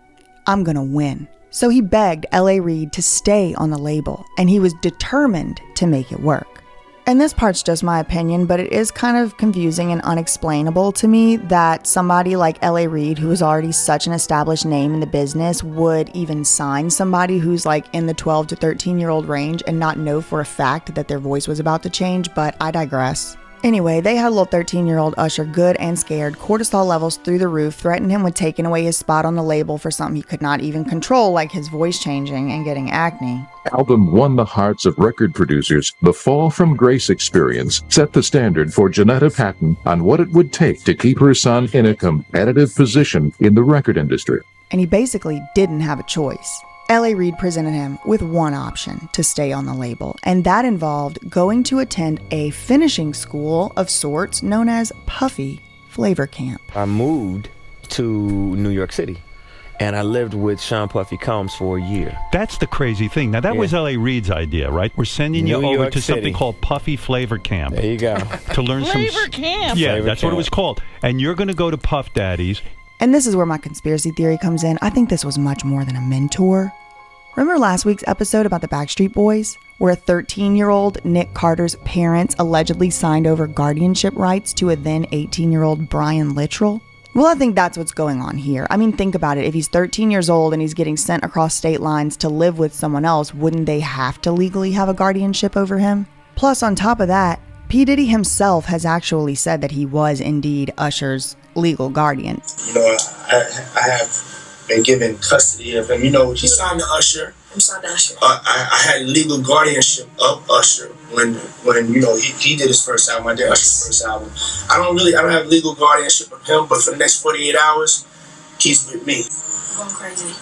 I'm gonna win. So he begged L.A. Reid to stay on the label, and he was determined to make it work. And this part's just my opinion, but it is kind of confusing and unexplainable to me that somebody like L.A. Reid, who is already such an established name in the business, would even sign somebody who's like in the 12 to 13-year-old range and not know for a fact that their voice was about to change, but I digress. Anyway, they had little 13-year-old Usher good and scared, cortisol levels through the roof, threatened him with taking away his spot on the label for something he could not even control, like his voice changing and getting acne. Album won the hearts of record producers. The Fall from Grace experience set the standard for Janetta Patton on what it would take to keep her son in a competitive position in the record industry. And he basically didn't have a choice. L.A. Reid presented him with one option to stay on the label, and that involved going to attend a finishing school of sorts known as Puffy Flavor Camp. I moved to New York City, and I lived with Sean Puffy Combs for a year. That's the crazy thing. Now, that was L.A. Reid's idea, right? We're sending you over to something called Puffy Flavor Camp. There you go. To learn Flavor Camp? Yeah, Flavor that's Camp. what it was called. And you're going to go to Puff Daddy's. And this is where my conspiracy theory comes in. I think this was much more than a mentor. Remember last week's episode about the Backstreet Boys, where a 13-year-old Nick Carter's parents allegedly signed over guardianship rights to a then 18-year-old Brian Littrell? Well, I think that's what's going on here. I mean, think about it. If he's 13 years old and he's getting sent across state lines to live with someone else, wouldn't they have to legally have a guardianship over him? Plus, on top of that, P. Diddy himself has actually said that he was indeed Usher's legal guardian. You know, I have been given custody of him. You know, he signed to Usher. I'm signed to Usher. I had legal guardianship of Usher when you know he did his first album. I did Usher's first album. I don't have legal guardianship of him, but for the next 48 hours, he's with me. I'm going crazy.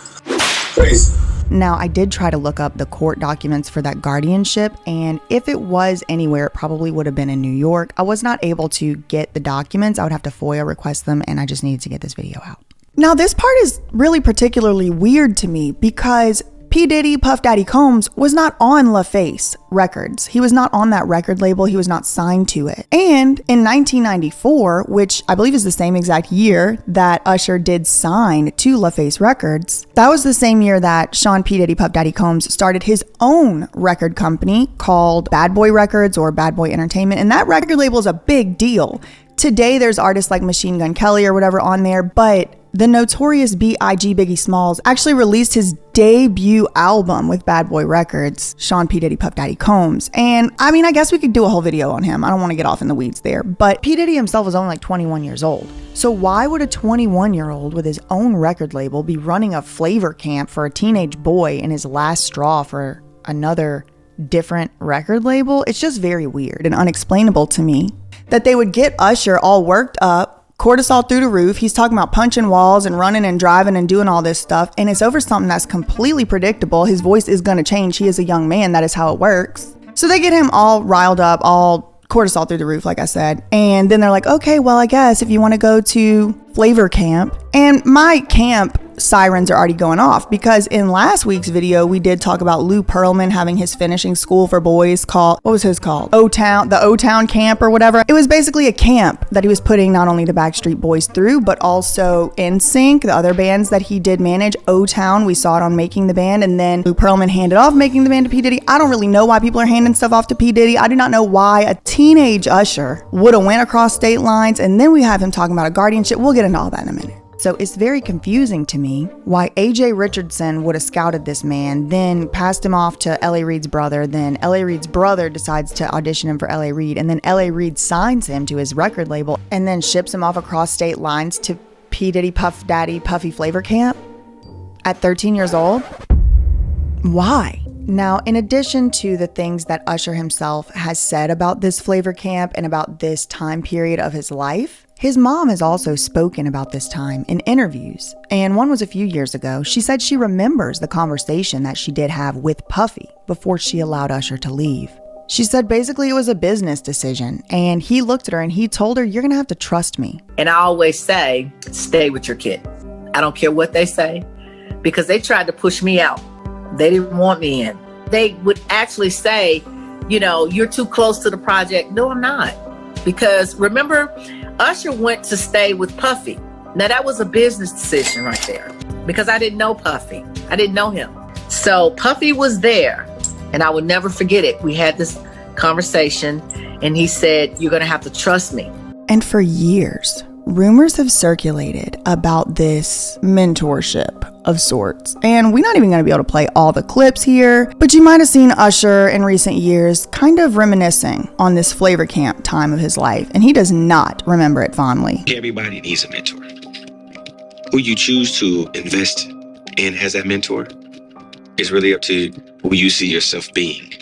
Crazy. Now, I did try to look up the court documents for that guardianship, and if it was anywhere, it probably would have been in New York. I was not able to get the documents. I would have to FOIA request them, and I just needed to get this video out. Now, this part is really particularly weird to me because P. Diddy, Puff Daddy Combs, was not on LaFace Records. He was not on that record label. He was not signed to it. And in 1994, which I believe is the same exact year that Usher did sign to LaFace Records, that was the same year that Sean P. Diddy, Puff Daddy Combs started his own record company called Bad Boy Records or Bad Boy Entertainment. And that record label is a big deal. Today, there's artists like Machine Gun Kelly or whatever on there, but the notorious B.I.G. Biggie Smalls actually released his debut album with Bad Boy Records, Sean P. Diddy, Puff Daddy Combs. And I mean, I guess we could do a whole video on him. I don't want to get off in the weeds there, but P. Diddy himself was only like 21 years old. So why would a 21-year-old with his own record label be running a flavor camp for a teenage boy in his last straw for another different record label? It's just very weird and unexplainable to me that they would get Usher all worked up, cortisol through the roof. He's talking about punching walls and running and driving and doing all this stuff. And it's over something that's completely predictable. His voice is going to change. He is a young man. That is how it works. So they get him all riled up, all cortisol through the roof, like I said. And then they're like, okay, well, I guess if you want to go to Flavor Camp. And my camp sirens are already going off because in last week's video, we did talk about Lou Pearlman having his finishing school for boys called, what was his called? the O-Town camp or whatever. It was basically a camp that he was putting not only the Backstreet Boys through, but also NSYNC, the other bands that he did manage. O-Town, we saw it on Making the Band, and then Lou Pearlman handed off Making the Band to P. Diddy. I don't really know why people are handing stuff off to P. Diddy. I do not know why a teenage Usher would have went across state lines, and then we have him talking about a guardianship. We'll get into all that in a minute. So it's very confusing to me why AJ Richardson would have scouted this man, then passed him off to L.A. Reid's brother, then L.A. Reid's brother decides to audition him for L.A. Reid, and then L.A. Reid signs him to his record label and then ships him off across state lines to P. Diddy, Puff Daddy, Puffy Flavor Camp at 13 years old? Why? Now, in addition to the things that Usher himself has said about this flavor camp and about this time period of his life, his mom has also spoken about this time in interviews, and one was a few years ago. She said she remembers the conversation that she did have with Puffy before she allowed Usher to leave. She said basically it was a business decision, and he looked at her and he told her, you're gonna have to trust me. And I always say, stay with your kid. I don't care what they say, because they tried to push me out. They didn't want me in. They would actually say, you're too close to the project. No, I'm not. Because remember, Usher went to stay with Puffy. Now that was a business decision right there because I didn't know Puffy. I didn't know him. So Puffy was there and I will never forget it. We had this conversation and he said, you're going to have to trust me. And for years, rumors have circulated about this mentorship of sorts. And we're not even going to be able to play all the clips here, but you might have seen Usher in recent years kind of reminiscing on this flavor camp time of his life, and he does not remember it fondly. Everybody needs a mentor. Who you choose to invest in as that mentor is really up to who you see yourself being.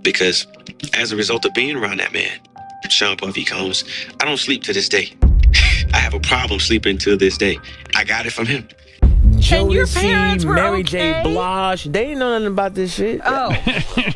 Because as a result of being around that man, Sean Puffy Combs, I don't sleep to this day. I have a problem sleeping to this day. I got it from him. Jodeci, Mary J. Blige, they didn't know nothing about this shit. Oh.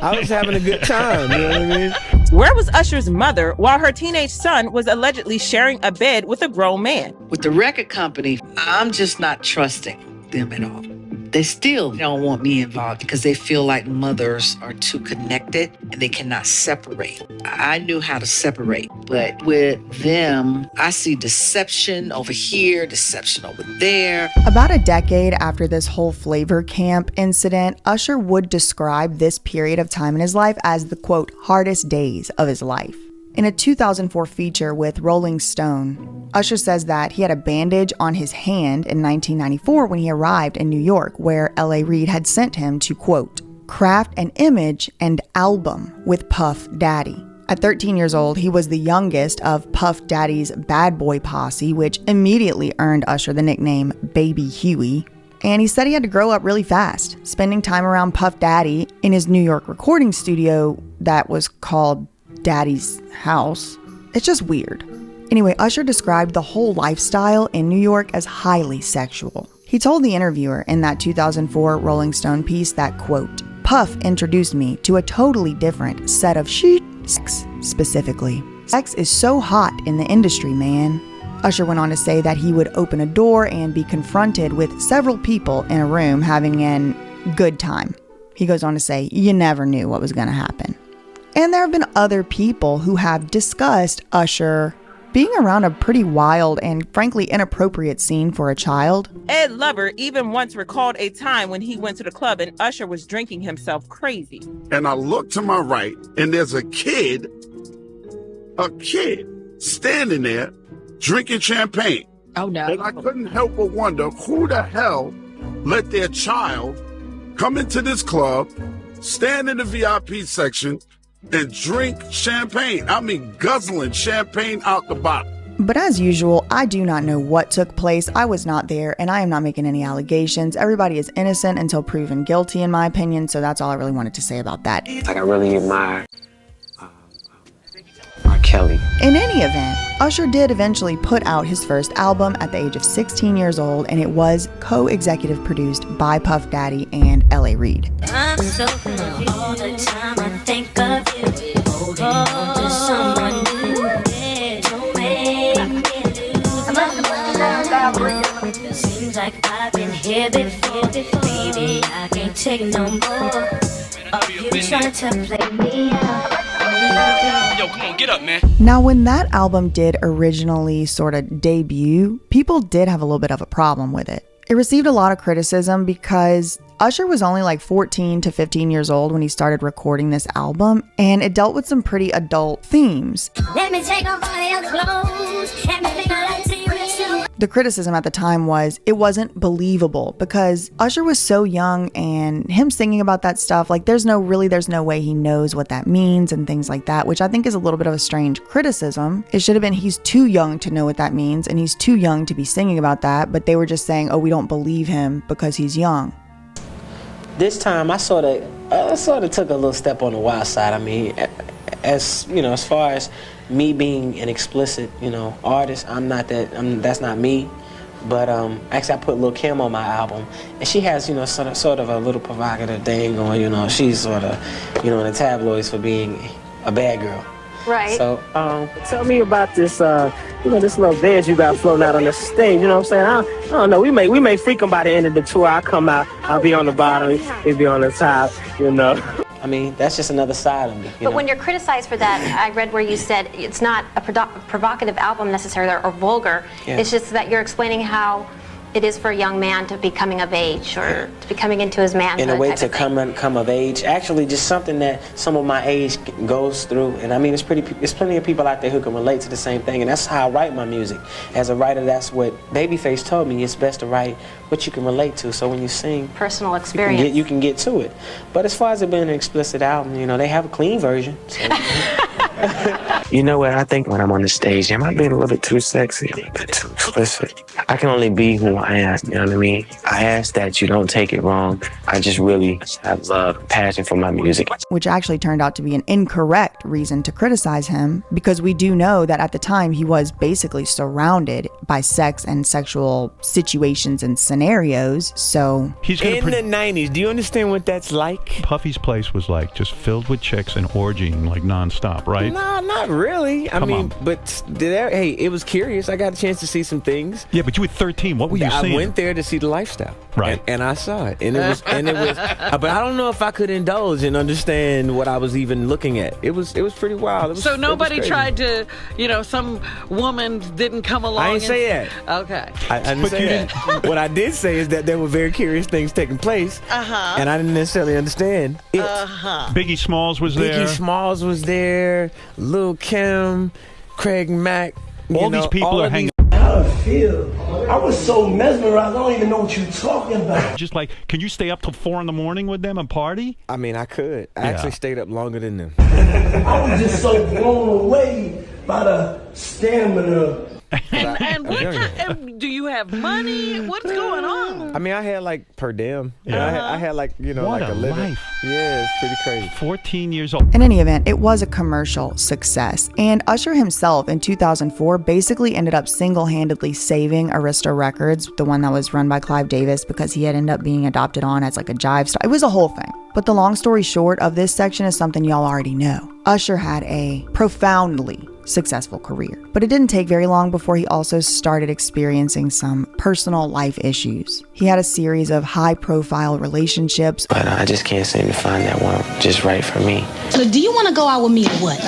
I was having a good time, you know what I mean? Where was Usher's mother while her teenage son was allegedly sharing a bed with a grown man? With the record company, I'm just not trusting them at all. They still don't want me involved because they feel like mothers are too connected and they cannot separate. I knew how to separate, but with them, I see deception over here, deception over there. About a decade after this whole flavor camp incident, Usher would describe this period of time in his life as the, quote, hardest days of his life. In a 2004 feature with Rolling Stone, Usher says that he had a bandage on his hand in 1994 when he arrived in New York, where L.A. Reid had sent him to, quote, craft an image and album with Puff Daddy. At 13 years old, he was the youngest of Puff Daddy's bad boy posse, which immediately earned Usher the nickname Baby Huey. And he said he had to grow up really fast, spending time around Puff Daddy in his New York recording studio that was called Daddy's house. It's just weird. Anyway, Usher described the whole lifestyle in New York as highly sexual. He told the interviewer in that 2004 Rolling Stone piece that, quote, Puff introduced me to a totally different set of sex specifically. Sex is so hot in the industry, man. Usher went on to say that he would open a door and be confronted with several people in a room having an good time. He goes on to say, you never knew what was going to happen. And there have been other people who have discussed Usher being around a pretty wild and frankly inappropriate scene for a child. Ed Lover even once recalled a time when he went to the club and Usher was drinking himself crazy. And I look to my right and there's a kid standing there drinking champagne. Oh no. And I couldn't help but wonder who the hell let their child come into this club, stand in the VIP section, and drink champagne. I mean, guzzling champagne out the bottle. But as usual, I do not know what took place. I was not there, and I am not making any allegations. Everybody is innocent until proven guilty, in my opinion, so that's all I really wanted to say about that. Like, I really admire R. Kelly. In any event, Usher did eventually put out his first album at the age of 16 years old, and it was co-executive produced by Puff Daddy and L.A. Reid. I'm so good all the time. I think of you, holding on to someone new. Don't make me lose. Seems like I've been here before, baby. I can't take no more of you trying to play me out. Yo, come on, get up, man. Now, when that album did originally sort of debut, people did have a little bit of a problem with it. It received a lot of criticism because Usher was only like 14 to 15 years old when he started recording this album, and it dealt with some pretty adult themes. Let me take off all your clothes. Everything I like to you is you. The criticism at the time was it wasn't believable because Usher was so young, and him singing about that stuff, like there's no way he knows what that means and things like that, which I think is a little bit of a strange criticism. It should have been he's too young to know what that means and he's too young to be singing about that, but they were just saying, oh, we don't believe him because he's young. This time I sort of took a little step on the wild side. I mean, as you know, as far as me being an explicit, artist, that's not me. But actually, I put Lil' Kim on my album, and she has, sort of a little provocative thing going. She's sort of, in the tabloids for being a bad girl. Right. So, tell me about this, this little dance you got floating out on the stage. You know what I'm saying? I don't know. We may freak them by the end of the tour. I'll come out. I'll be on the bottom. He'll be on the top. I mean, that's just another side of me. But when you're criticized for that, I read where you said it's not a provocative album necessarily or vulgar. Yeah. It's just that you're explaining how it is for a young man to be coming of age or to be coming into his manhood. In a way type to of thing. come of age. Actually, just something that some of my age goes through. And I mean, there's plenty of people out there who can relate to the same thing. And that's how I write my music. As a writer, that's what Babyface told me. It's best to write what you can relate to. So when you sing, personal experience, you can get to it. But as far as it being an explicit album, you know, they have a clean version. So. You know what? I think when I'm on the stage, am I being a little bit too sexy, a little bit too explicit? I can only be who I am, you know what I mean? I ask that you don't take it wrong. I just really have love, passion for my music. Which actually turned out to be an incorrect reason to criticize him, because we do know that at the time he was basically surrounded by sex and sexual situations and scenarios, so... In the 90s, do you understand what that's like? Puffy's place was like just filled with chicks and orgying like nonstop, right? No, not really. I mean, but hey, it was curious. I got a chance to see some things. Yeah, but you were 13. What were you seeing? I went there to see the lifestyle, right? And I saw it, and it was, but I don't know if I could indulge and understand what I was even looking at. It was pretty wild. So nobody tried to, some woman didn't come along. I didn't say that. Okay. I didn't say that. What I did say is that there were very curious things taking place, and I didn't necessarily understand it. Biggie Smalls was there. Biggie Smalls was there. Lil' Kim, Craig Mack. All these people are hanging. How I feel. I was so mesmerized. I don't even know what you're talking about. Just like, can you stay up till 4 a.m. with them and party? I mean, I could. I actually stayed up longer than them. I was just so blown away by the stamina. And do you have money? What's going on? I mean, I had like per diem. Yeah. I had like, what like a a living. life. Yeah, it's pretty crazy. 14 years old. In any event, it was a commercial success, and Usher himself in 2004 basically ended up single-handedly saving Arista Records, the one that was run by Clive Davis, because he had ended up being adopted on as like a jive star. It was a whole thing. But the long story short of this section is something y'all already know. Usher had a profoundly successful career, but it didn't take very long before he also started experiencing some personal life issues. He had a series of high-profile relationships, but I just can't seem to find that one just right for me. So do you want to go out with me or what?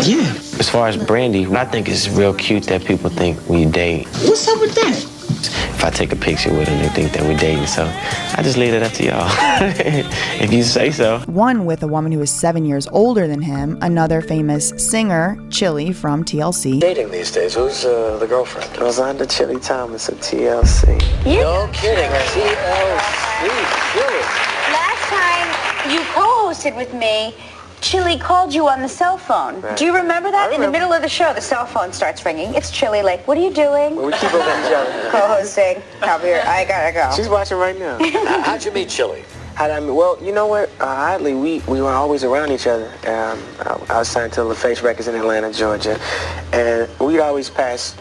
Yeah. As far as Brandy, I think it's real cute that people think we date. What's up with that? If I take a picture with them, they think that we're dating, so I just leave it up to y'all. If you say so. One with a woman who is 7 years older than him, another famous singer, Chili from TLC. Dating these days, who's the girlfriend? Rosanda Chili Thomas of TLC. Yeah. No kidding, TLC, Chili. Last time you co-hosted with me, Chili called you on the cell phone. Right. Do you remember that? In the middle of the show, the cell phone starts ringing. It's Chili, like, what are you doing? Well, we keep up with each other. Co-hosting. Come here, I gotta go. She's watching right now. How'd you meet Chili? Well, you know what? Oddly, we were always around each other. I was signed to LaFace Records in Atlanta, Georgia, and we'd always pass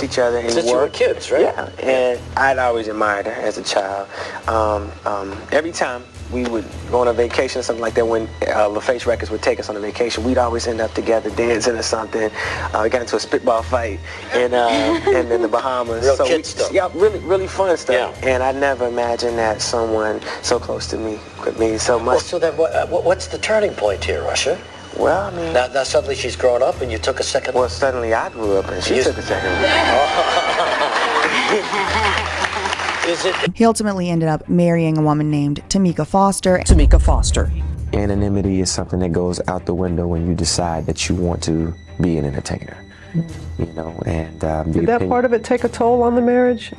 each other in work. Since you were kids, right? Yeah, and I'd always admired her as a child. Every time we would go on a vacation or something like that, when LaFace Records would take us on a vacation, we'd always end up together dancing or something. We got into a spitball fight in the Bahamas. Real kid stuff. Yeah, really fun stuff. Yeah. And I never imagined that someone so close to me could mean so much. Well, so then what's the turning point here, Usher? Well, I mean... Now suddenly she's grown up and you took a second... Well, suddenly I grew up and she took a second. He ultimately ended up marrying a woman named Tamika Foster. Anonymity is something that goes out the window when you decide that you want to be an entertainer. And did that part of it take a toll on the marriage?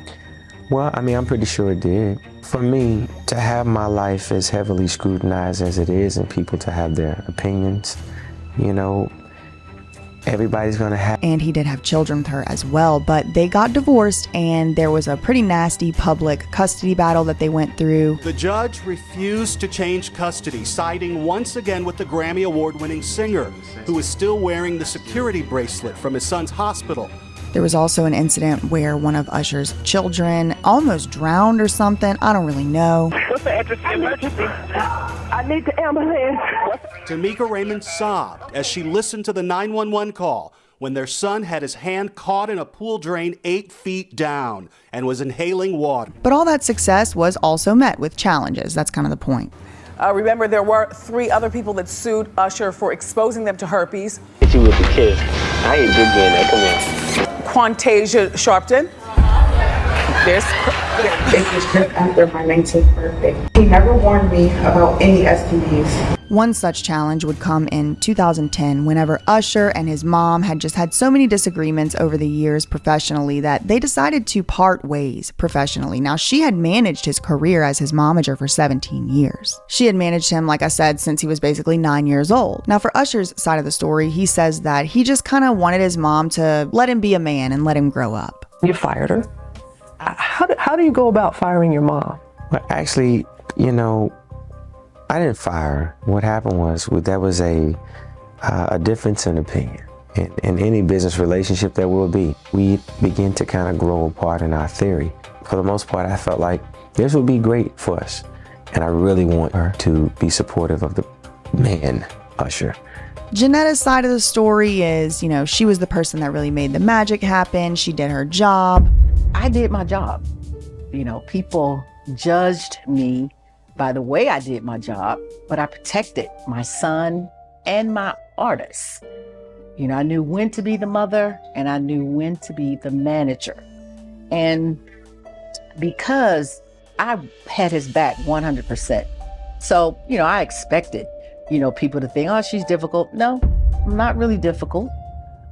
Well, I mean, I'm pretty sure it did. For me, to have my life as heavily scrutinized as it is, and people to have their opinions, everybody's gonna have. And he did have children with her as well, but they got divorced, and there was a pretty nasty public custody battle that they went through. The judge refused to change custody, siding once again with the Grammy Award-winning singer, who is still wearing the security bracelet from his son's hospital. There was also an incident where one of Usher's children almost drowned or something. I don't really know. What's the address of the emergency? I need the ambulance. Tamika Raymond sobbed as she listened to the 911 call when their son had his hand caught in a pool drain 8 feet down and was inhaling water. But all that success was also met with challenges. That's kind of the point. Remember, there were 3 other people that sued Usher for exposing them to herpes. Hit you with the kiss. I ain't big man that. Come here. Quantasia Sharpton. There's. It was just after my 19th birthday. He never warned me about any STDs. One such challenge would come in 2010 whenever Usher and his mom had just had so many disagreements over the years professionally that they decided to part ways professionally. Now, she had managed his career as his momager for 17 years. She had managed him, like I said, since he was basically 9 years old. Now, for Usher's side of the story, he says that he just kind of wanted his mom to let him be a man and let him grow up. You fired her. How do you go about firing your mom? Well, actually, you know, I didn't fire her. What happened was there was a difference in opinion. In any business relationship there will be, we begin to kind of grow apart in our theory. For the most part, I felt like this would be great for us. And I really want her to be supportive of the man, Usher. Janetta's side of the story is, you know, she was the person that really made the magic happen. She did her job. I did my job. You know, people judged me by the way I did my job, but I protected my son and my artists. You know, I knew when to be the mother and I knew when to be the manager. And because I had his back 100%. So, you know, I expected, you know, people to think, oh, she's difficult. No, I'm not really difficult.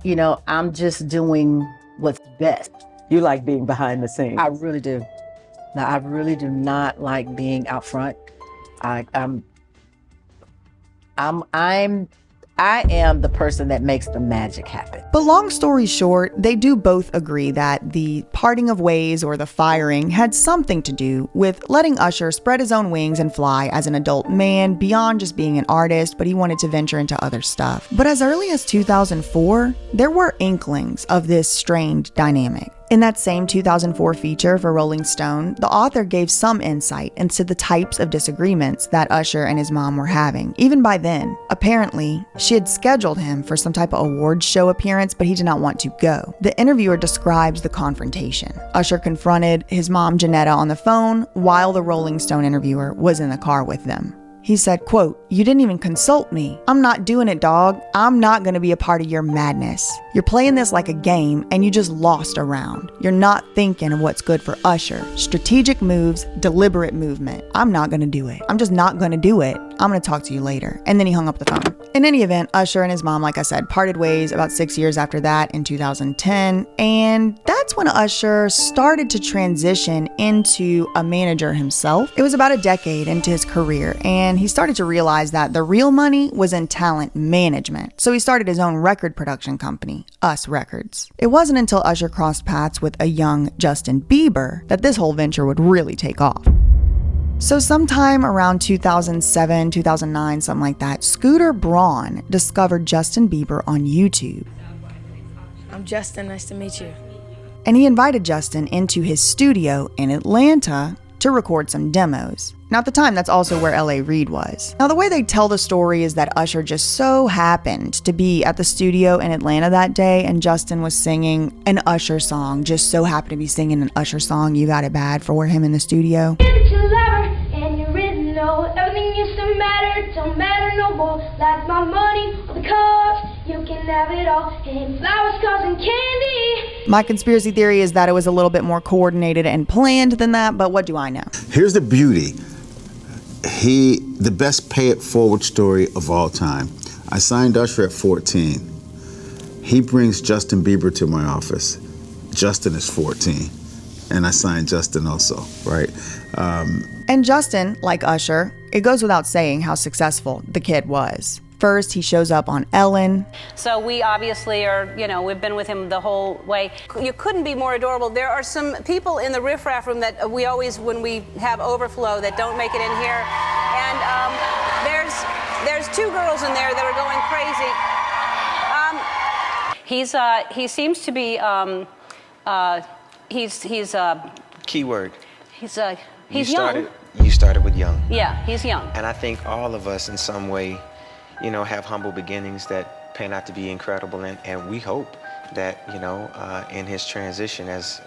You know, I'm just doing what's best. You like being behind the scenes. I really do. Now, I really do not like being out front. I am the person that makes the magic happen. But long story short, they do both agree that the parting of ways or the firing had something to do with letting Usher spread his own wings and fly as an adult man beyond just being an artist, but he wanted to venture into other stuff. But as early as 2004, there were inklings of this strained dynamic. In that same 2004 feature for Rolling Stone, the author gave some insight into the types of disagreements that Usher and his mom were having. Even by then, apparently, she had scheduled him for some type of awards show appearance, but he did not want to go. The interviewer describes the confrontation. Usher confronted his mom, Janetta, on the phone while the Rolling Stone interviewer was in the car with them. He said, quote, "You didn't even consult me. I'm not doing it, dog. I'm not going to be a part of your madness. You're playing this like a game and you just lost a round. You're not thinking of what's good for Usher. Strategic moves, deliberate movement. I'm not going to do it. I'm just not going to do it. I'm going to talk to you later." And then he hung up the phone. In any event, Usher and his mom, like I said, parted ways about 6 years after that in 2010. And that's when Usher started to transition into a manager himself. It was about a decade into his career, and he started to realize that the real money was in talent management. So he started his own record production company, Us Records. It wasn't until Usher crossed paths with a young Justin Bieber that this whole venture would really take off. So sometime around 2007, 2009, something like that, Scooter Braun discovered Justin Bieber on YouTube. I'm Justin, nice to meet you. And he invited Justin into his studio in Atlanta to record some demos. Now at the time, that's also where L.A. Reid was. Now the way they tell the story is that Usher just so happened to be at the studio in Atlanta that day, and Justin was singing an Usher song, just so happened to be singing an Usher song, You Got It Bad, for him in the studio. Everything used to matter, don't matter no more. Like my money or the cars, you can have it all. And flowers, cars, and candy. My conspiracy theory is that it was a little bit more coordinated and planned than that, but what do I know? Here's the beauty. The best pay it forward story of all time. I signed Usher at 14. He brings Justin Bieber to my office. Justin is 14. And I signed Justin also, right? And Justin, like Usher, it goes without saying how successful the kid was. First, he shows up on Ellen. So we obviously are, you know, we've been with him the whole way. You couldn't be more adorable. There are some people in the riffraff room that we always, when we have overflow, that don't make it in here. And there's 2 girls in there that are going crazy. He seems to be, he's Keyword. He's young. You started with young. Yeah, he's young. And I think all of us in some way, you know, have humble beginnings that pan out to be incredible. And we hope that, you know, in his transition as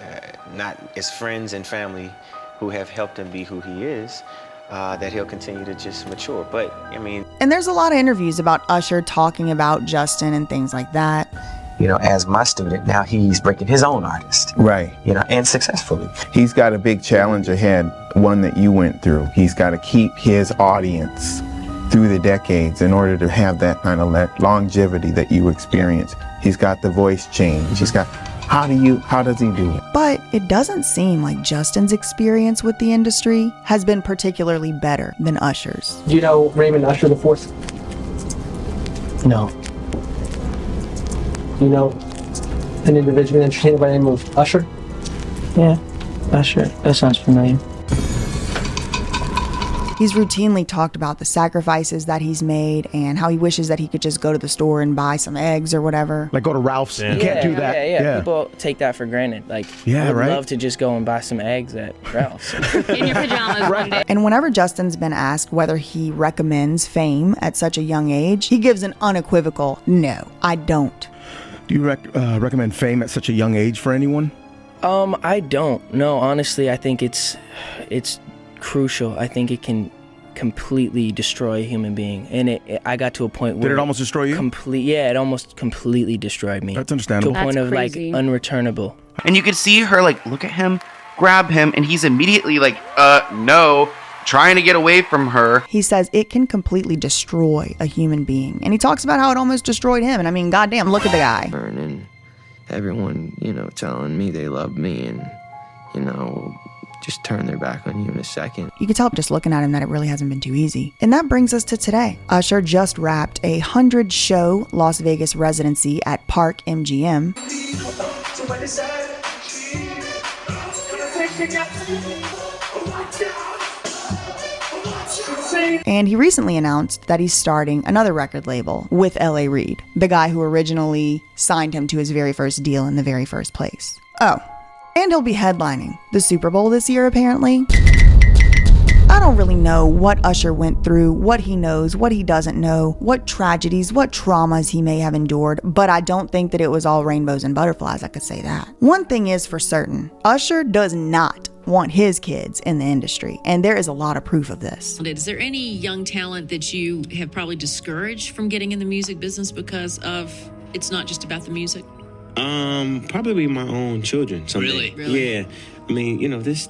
not as friends and family who have helped him be who he is, that he'll continue to just mature. But I mean, And there's a lot of interviews about Usher talking about Justin and things like that. you know, as my student, now he's breaking his own artist. Right. You know, and successfully. He's got a big challenge ahead, one that you went through. He's got to keep his audience through the decades in order to have that kind of longevity that you experience. He's got the voice change. He's got, how does he do it? But it doesn't seem like Justin's experience with the industry has been particularly better than Usher's. Do you know Raymond Usher the Fourth? No. Do you know an individual entertainer by the name of Usher? Yeah, Usher. That sounds familiar. He's routinely talked about the sacrifices that he's made and how he wishes that he could just go to the store and buy some eggs or whatever. Like go to Ralph's. Yeah. You can't do that. Yeah. People take that for granted. Like, Yeah, I would right? love to just go and buy some eggs at Ralph's. In your pajamas one day. And whenever Justin's been asked whether he recommends fame at such a young age, he gives an unequivocal, no, I don't. Do you recommend fame at such a young age for anyone? I don't. No, honestly, I think it's crucial. I think it can completely destroy a human being, and I got to a point where Did it almost destroy you? It almost completely destroyed me. That's understandable. To a point That's of crazy. like unreturnable. And you could see her like look at him, grab him, and he's immediately like, no, trying to get away from her. He says it can completely destroy a human being. And he talks about how it almost destroyed him. And I mean, goddamn, look at the guy. And everyone, you know, telling me they love me and, you know, just turn their back on you in a second. You can tell just looking at him that it really hasn't been too easy. And that brings us to today. Usher just wrapped a 100-show Las Vegas residency at Park MGM. And he recently announced that he's starting another record label with L.A. Reid, the guy who originally signed him to his very first deal in the very first place. Oh, and he'll be headlining the Super Bowl this year, apparently. I don't really know what Usher went through, what he knows, what he doesn't know, what tragedies, what traumas he may have endured, but I don't think that it was all rainbows and butterflies, I could say that. One thing is for certain, Usher does not want his kids in the industry, and there is a lot of proof of this. Is there any young talent that you have probably discouraged from getting in the music business because of it's not just about the music? Probably my own children someday. Really? Yeah. I mean, you know, this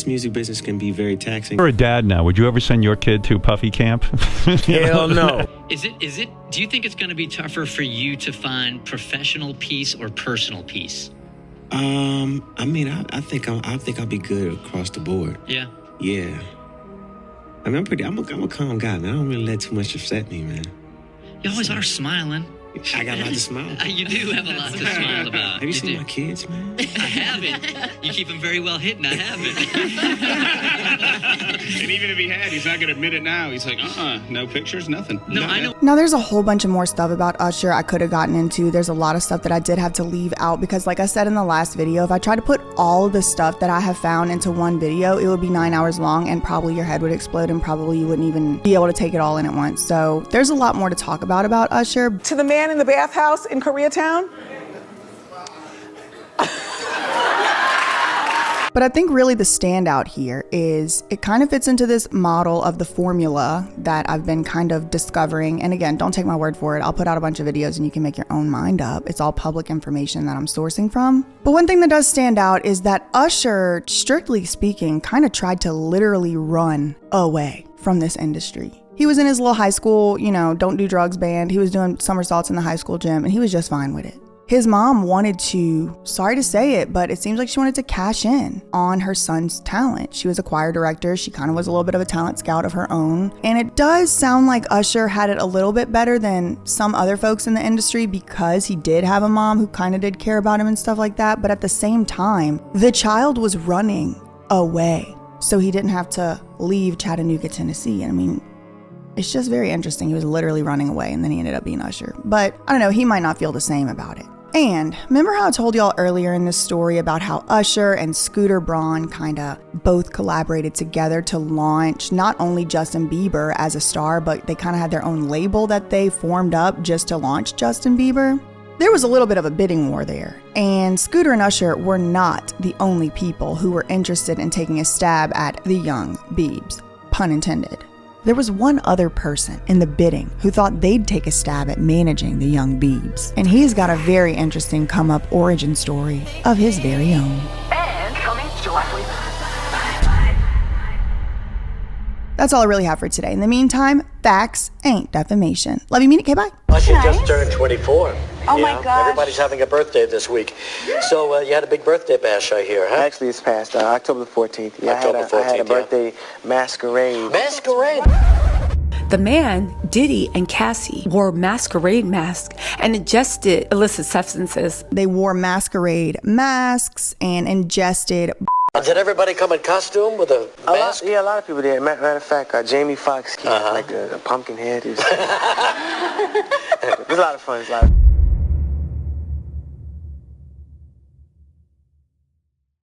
music business can be very taxing. You're a dad now. Would you ever send your kid to Puffy camp? Hell no. Is it, do you think it's going to be tougher for you to find professional peace or personal peace? I mean, I think I'll be good across the board. Yeah. Yeah. I mean, I'm a calm guy, man. I don't really let too much upset me, man. You always are smiling. I got a lot to smile. You do have a lot to smile about. Have you seen my kids, man? I haven't. You keep them very well hidden. I haven't. And even if he had, he's not going to admit it now. He's like, no pictures, nothing. No, I know. Now, there's a whole bunch of more stuff about Usher I could have gotten into. There's a lot of stuff that I did have to leave out because, like I said in the last video, if I tried to put all of the stuff that I have found into one video, it would be 9 hours long and probably your head would explode and probably you wouldn't even be able to take it all in at once. So there's a lot more to talk about Usher. To the man in the bathhouse in Koreatown? But I think really the standout here is it kind of fits into this model of the formula that I've been kind of discovering. And again, don't take my word for it. I'll put out a bunch of videos and you can make your own mind up. It's all public information that I'm sourcing from. But one thing that does stand out is that Usher, strictly speaking, kind of tried to literally run away from this industry. He was in his little high school, you know, don't do drugs band. He was doing somersaults in the high school gym and he was just fine with it. His mom wanted to, sorry to say it, but it seems like she wanted to cash in on her son's talent. She was a choir director. She kind of was a little bit of a talent scout of her own. And it does sound like Usher had it a little bit better than some other folks in the industry because he did have a mom who kind of did care about him and stuff like that. But at the same time, the child was running away. So he didn't have to leave Chattanooga, Tennessee. And I mean, it's just very interesting. He was literally running away and then he ended up being Usher. But I don't know, he might not feel the same about it. And remember how I told y'all earlier in this story about how Usher and Scooter Braun kind of both collaborated together to launch not only Justin Bieber as a star, but they kind of had their own label that they formed up just to launch Justin Bieber? There was a little bit of a bidding war there, and Scooter and Usher were not the only people who were interested in taking a stab at the young Biebs. pun intended. There was one other person in the bidding who thought they'd take a stab at managing the young Biebs, and he's got a very interesting come-up origin story of his very own. And coming shortly. That's all I really have for today. In the meantime, facts ain't defamation. Love you, mean it, K-bye. Usher just turned 24. Oh my gosh. Everybody's having a birthday this week. So you had a big birthday bash, I hear, huh? Actually, it's past October the 14th. Yeah, October 14th, I had a birthday masquerade. Masquerade? The man, Diddy, and Cassie wore masquerade masks and ingested illicit substances. They wore masquerade masks and ingested. Did everybody come in costume with a mask? A lot of people did. Matter of fact, Jamie Foxx, like a pumpkin head. It was a lot of fun.